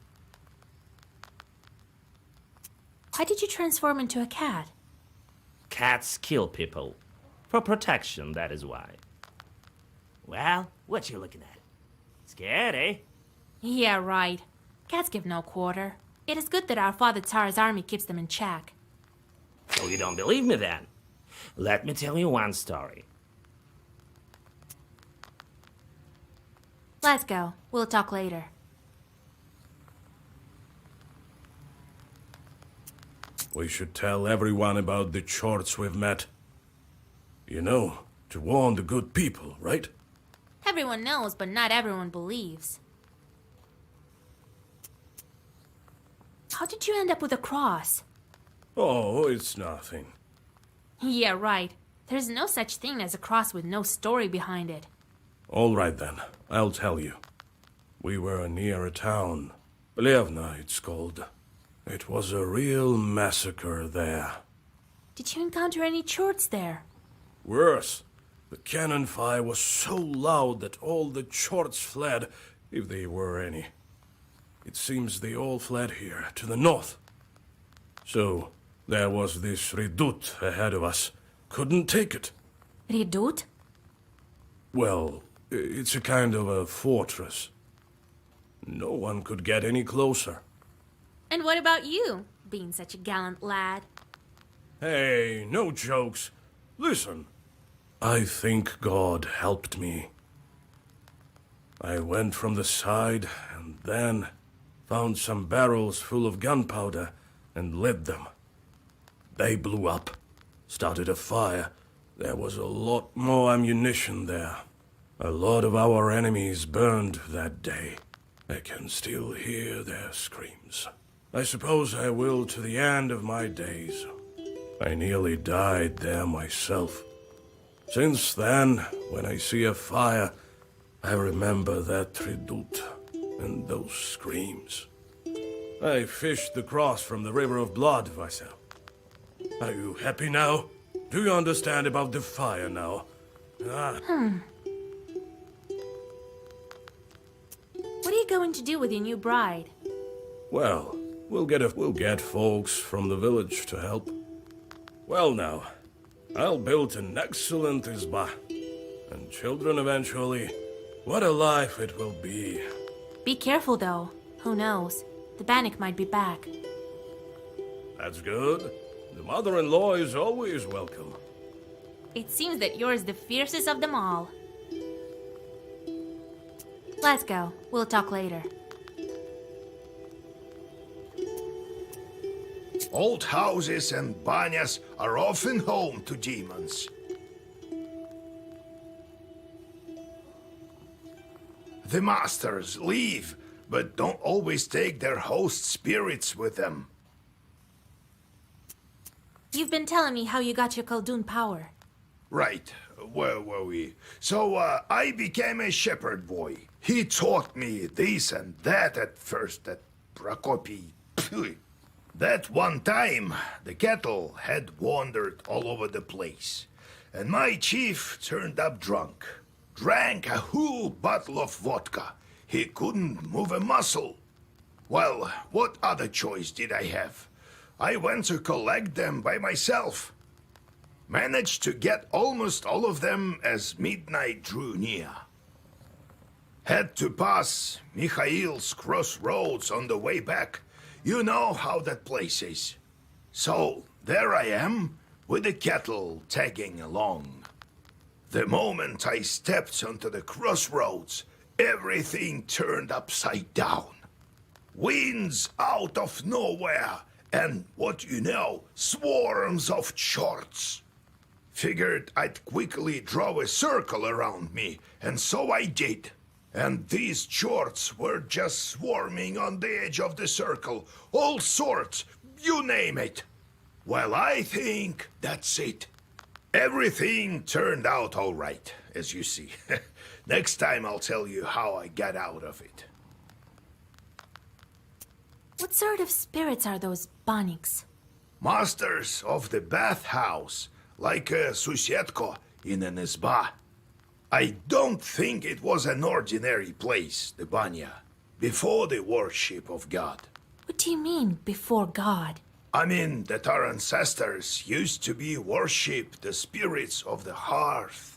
Why did you transform into a cat? Cats kill people. For protection, that is why. Well, what you looking at? Scared, eh? Yeah, right. Cats give no quarter. It is good that our father Tsar's army keeps them in check. So you don't believe me then? Let me tell you one story. Let's go. We'll talk later. We should tell everyone about the Chorts we've met. You know, to warn the good people, right? Everyone knows, but not everyone believes. How did you end up with a cross? Oh, it's nothing. Yeah, right. There's no such thing as a cross with no story behind it. All right then, I'll tell you. We were near a town. Plevna, it's called. It was a real massacre there. Did you encounter any Chorts there? Worse, the cannon fire was so loud that all the Chorts fled, if they were any. It seems they all fled here, to the north. So, there was this redoute ahead of us. Couldn't take it. Redoute? Well, it's a kind of a fortress. No one could get any closer. And what about you, being such a gallant lad? Hey, no jokes. Listen. I think God helped me. I went from the side and then found some barrels full of gunpowder and lit them. They blew up, started a fire. There was a lot more ammunition there. A lot of our enemies burned that day. I can still hear their screams. I suppose I will to the end of my days. I nearly died there myself. Since then, when I see a fire, I remember that redoute and those screams. I fished the cross from the river of blood, Vaisa. Are you happy now? Do you understand about the fire now? What are you going to do with your new bride? Well, we'll get folks from the village to help. Well now, I'll build an excellent izba. And children eventually. What a life it will be. Be careful, though. Who knows? The Bannock might be back. That's good. The mother-in-law is always welcome. It seems that you're the fiercest of them all. Let's go. We'll talk later. Old houses and banyas are often home to demons. The masters leave, but don't always take their host spirits with them. You've been telling me how you got your Khaldun power. Right, where were we? So, I became a shepherd boy. He taught me this and that at first at Prokopi. That one time, the cattle had wandered all over the place, and my chief turned up drunk. Drank a whole bottle of vodka. He couldn't move a muscle. Well, what other choice did I have? I went to collect them by myself. Managed to get almost all of them as midnight drew near. Had to pass Mikhail's crossroads on the way back. You know how that place is. So, there I am, with the cattle tagging along. The moment I stepped onto the crossroads, everything turned upside down. Winds out of nowhere, and what you know, swarms of Chorts. Figured I'd quickly draw a circle around me, and so I did. And these Chorts were just swarming on the edge of the circle. All sorts, you name it. Well, I think that's it. Everything turned out all right, as you see. Next time I'll tell you how I got out of it. What sort of spirits are those Banniks? Masters of the bathhouse, like a Susetko in an izba. I don't think it was an ordinary place, the banya, before the worship of God. What do you mean, before God? I mean that our ancestors used to be worship the spirits of the hearth.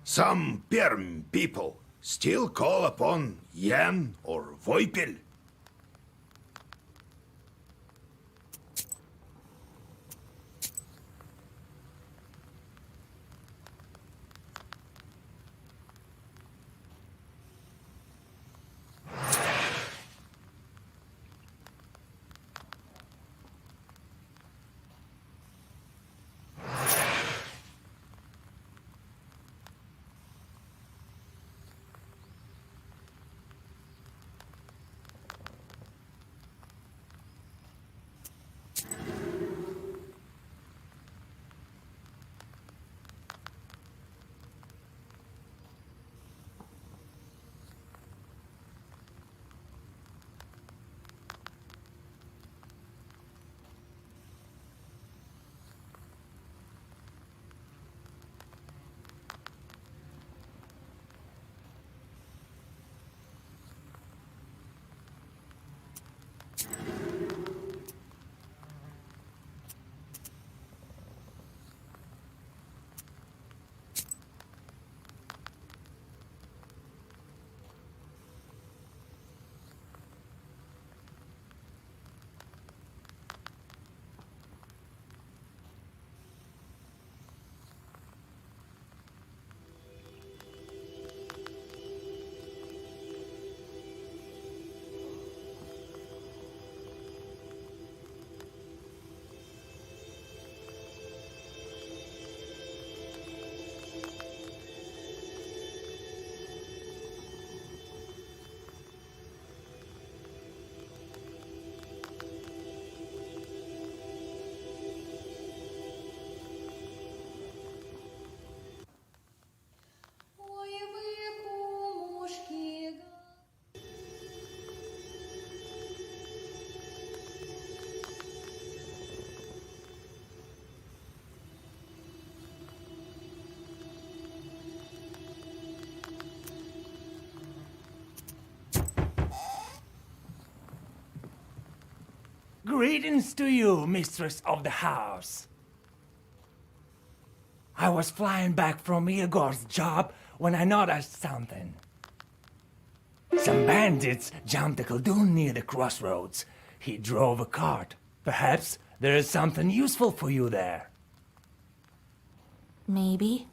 Some Perm people still call upon Yen or Voipil. Greetings to you, mistress of the house. I was flying back from Igor's job when I noticed something. Some bandits jumped a Khaldun near the crossroads. He drove a cart. Perhaps there is something useful for you there. Maybe.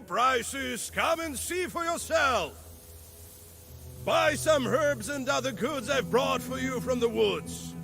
prices. Come and see for yourself. Buy some herbs and other goods I've brought for you from the woods.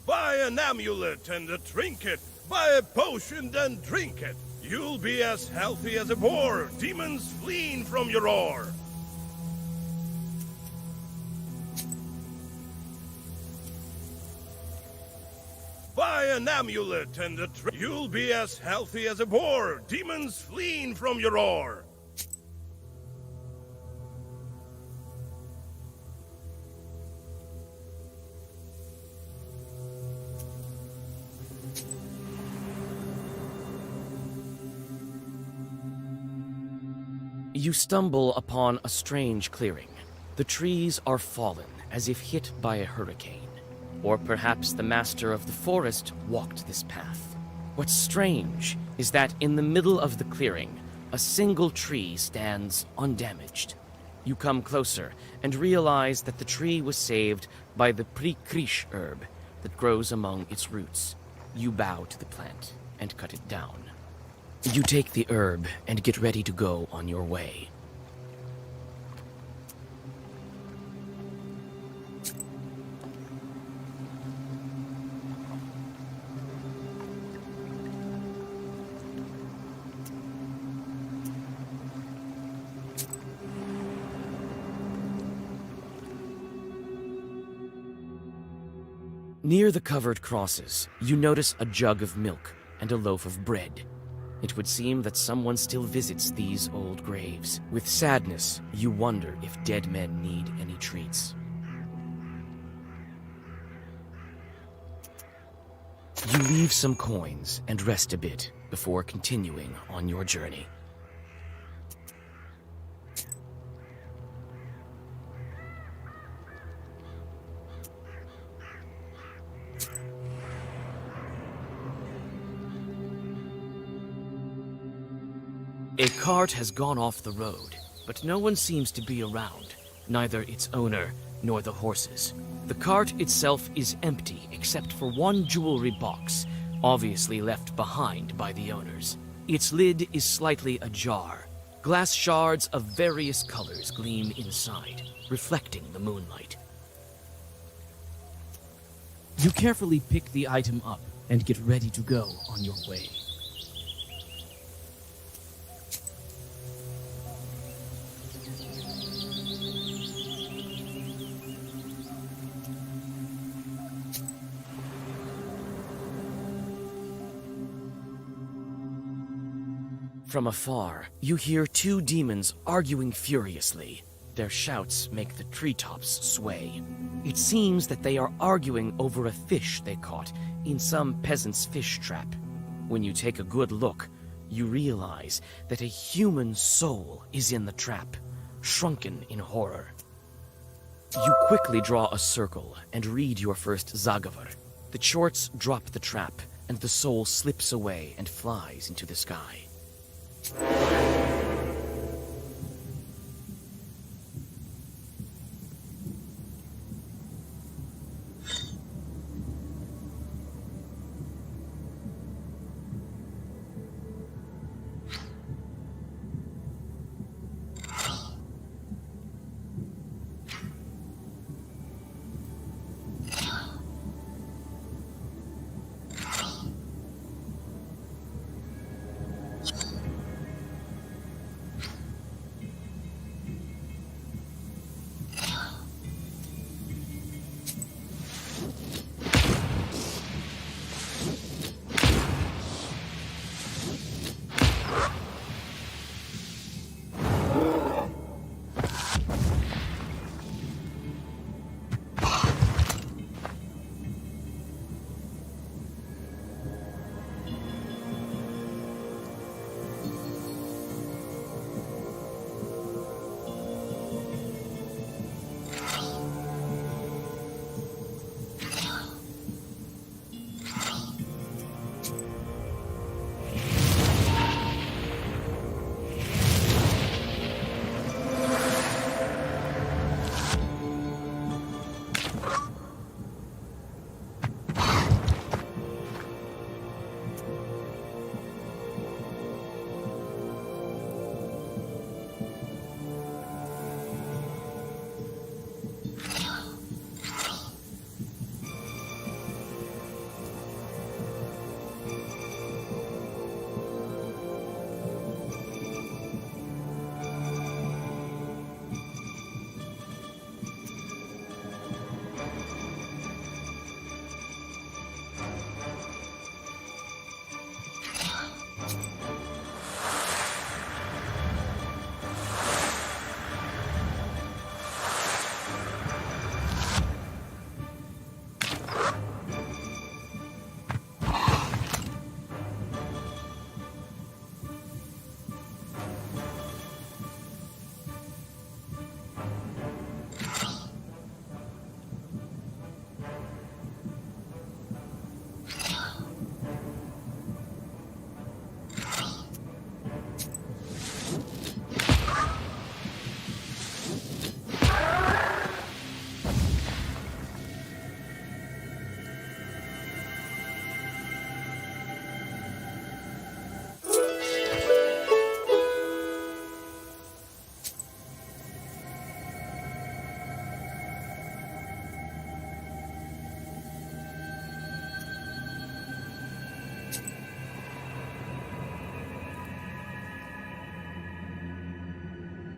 Buy an amulet and a trinket. Buy a potion and drink it. You'll be as healthy as a boar, demons fleeing from your roar. Buy an amulet and a you'll be as healthy as a boar, demons fleeing from your roar. You stumble upon a strange clearing. The trees are fallen, as if hit by a hurricane. Or perhaps the master of the forest walked this path. What's strange is that in the middle of the clearing, a single tree stands undamaged. You come closer and realize that the tree was saved by the Prikrish herb that grows among its roots. You bow to the plant and cut it down. You take the herb and get ready to go on your way. Near the covered crosses, you notice a jug of milk and a loaf of bread. It would seem that someone still visits these old graves. With sadness, you wonder if dead men need any treats. You leave some coins and rest a bit before continuing on your journey. A cart has gone off the road, but no one seems to be around, neither its owner nor the horses. The cart itself is empty except for one jewelry box, obviously left behind by the owners. Its lid is slightly ajar. Glass shards of various colors gleam inside, reflecting the moonlight. You carefully pick the item up and get ready to go on your way. From afar, you hear two demons arguing furiously. Their shouts make the treetops sway. It seems that they are arguing over a fish they caught in some peasant's fish trap. When you take a good look, you realize that a human soul is in the trap, shrunken in horror. You quickly draw a circle and read your first Zagavar. The Chorts drop the trap, and the soul slips away and flies into the sky.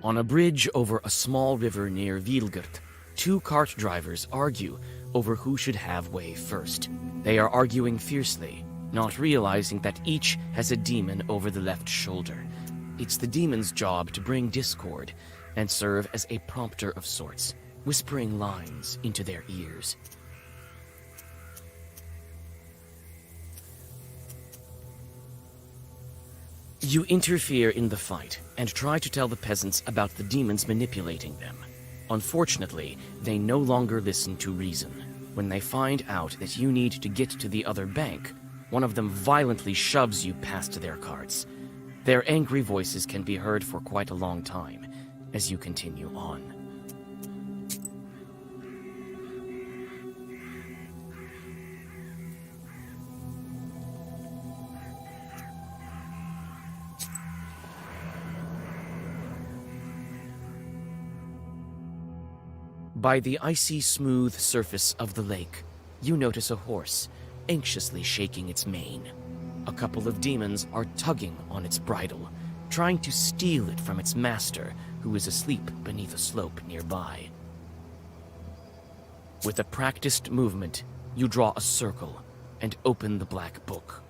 On a bridge over a small river near Vilgert, two cart drivers argue over who should have way first. They are arguing fiercely, not realizing that each has a demon over the left shoulder. It's the demon's job to bring discord and serve as a prompter of sorts, whispering lines into their ears. You interfere in the fight and try to tell the peasants about the demons manipulating them. Unfortunately, they no longer listen to reason. When they find out that you need to get to the other bank, one of them violently shoves you past their carts. Their angry voices can be heard for quite a long time as you continue on. By the icy smooth surface of the lake, you notice a horse, anxiously shaking its mane. A couple of demons are tugging on its bridle, trying to steal it from its master, who is asleep beneath a slope nearby. With a practiced movement, you draw a circle and open the black book.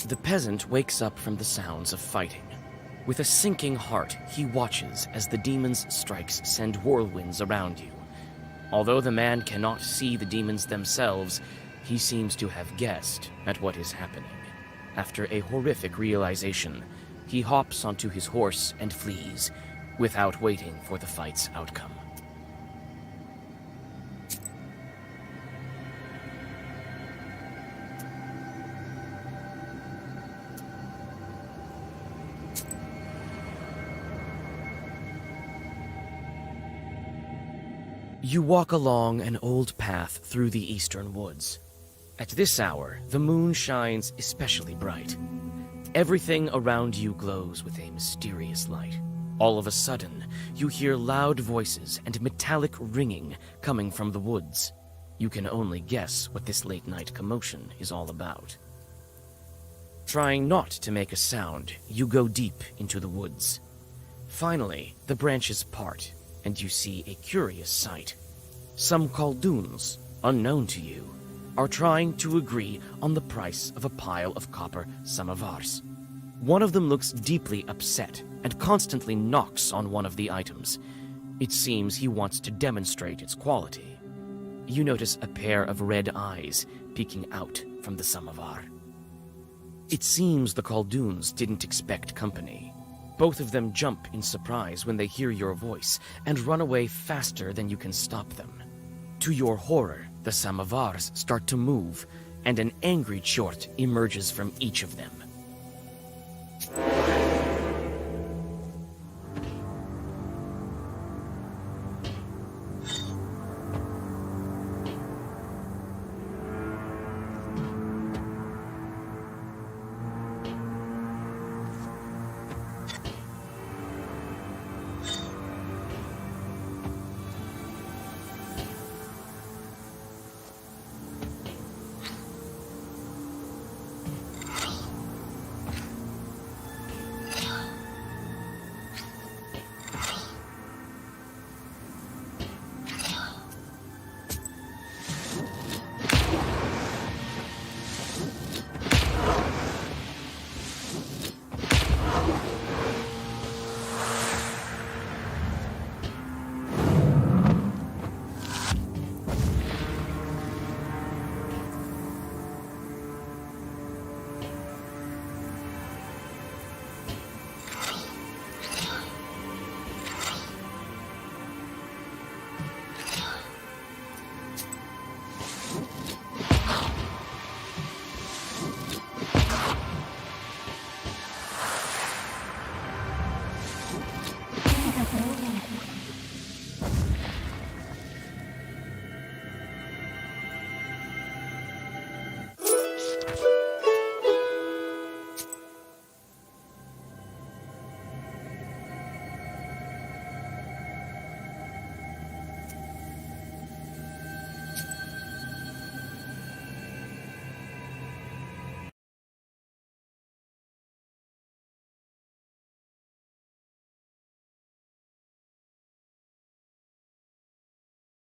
The peasant wakes up from the sounds of fighting. With a sinking heart, he watches as the demon's strikes send whirlwinds around you. Although the man cannot see the demons themselves, he seems to have guessed at what is happening. After a horrific realization, he hops onto his horse and flees, without waiting for the fight's outcome. You walk along an old path through the eastern woods. At this hour, the moon shines especially bright. Everything around you glows with a mysterious light. All of a sudden, you hear loud voices and metallic ringing coming from the woods. You can only guess what this late-night commotion is all about. Trying not to make a sound, you go deep into the woods. Finally, the branches part, and you see a curious sight. Some Khaldoons, unknown to you, are trying to agree on the price of a pile of copper samovars. One of them looks deeply upset and constantly knocks on one of the items. It seems he wants to demonstrate its quality. You notice a pair of red eyes peeking out from the samovar. It seems the Khaldoons didn't expect company. Both of them jump in surprise when they hear your voice and run away faster than you can stop them. To your horror, the samovars start to move, and an angry Chort emerges from each of them.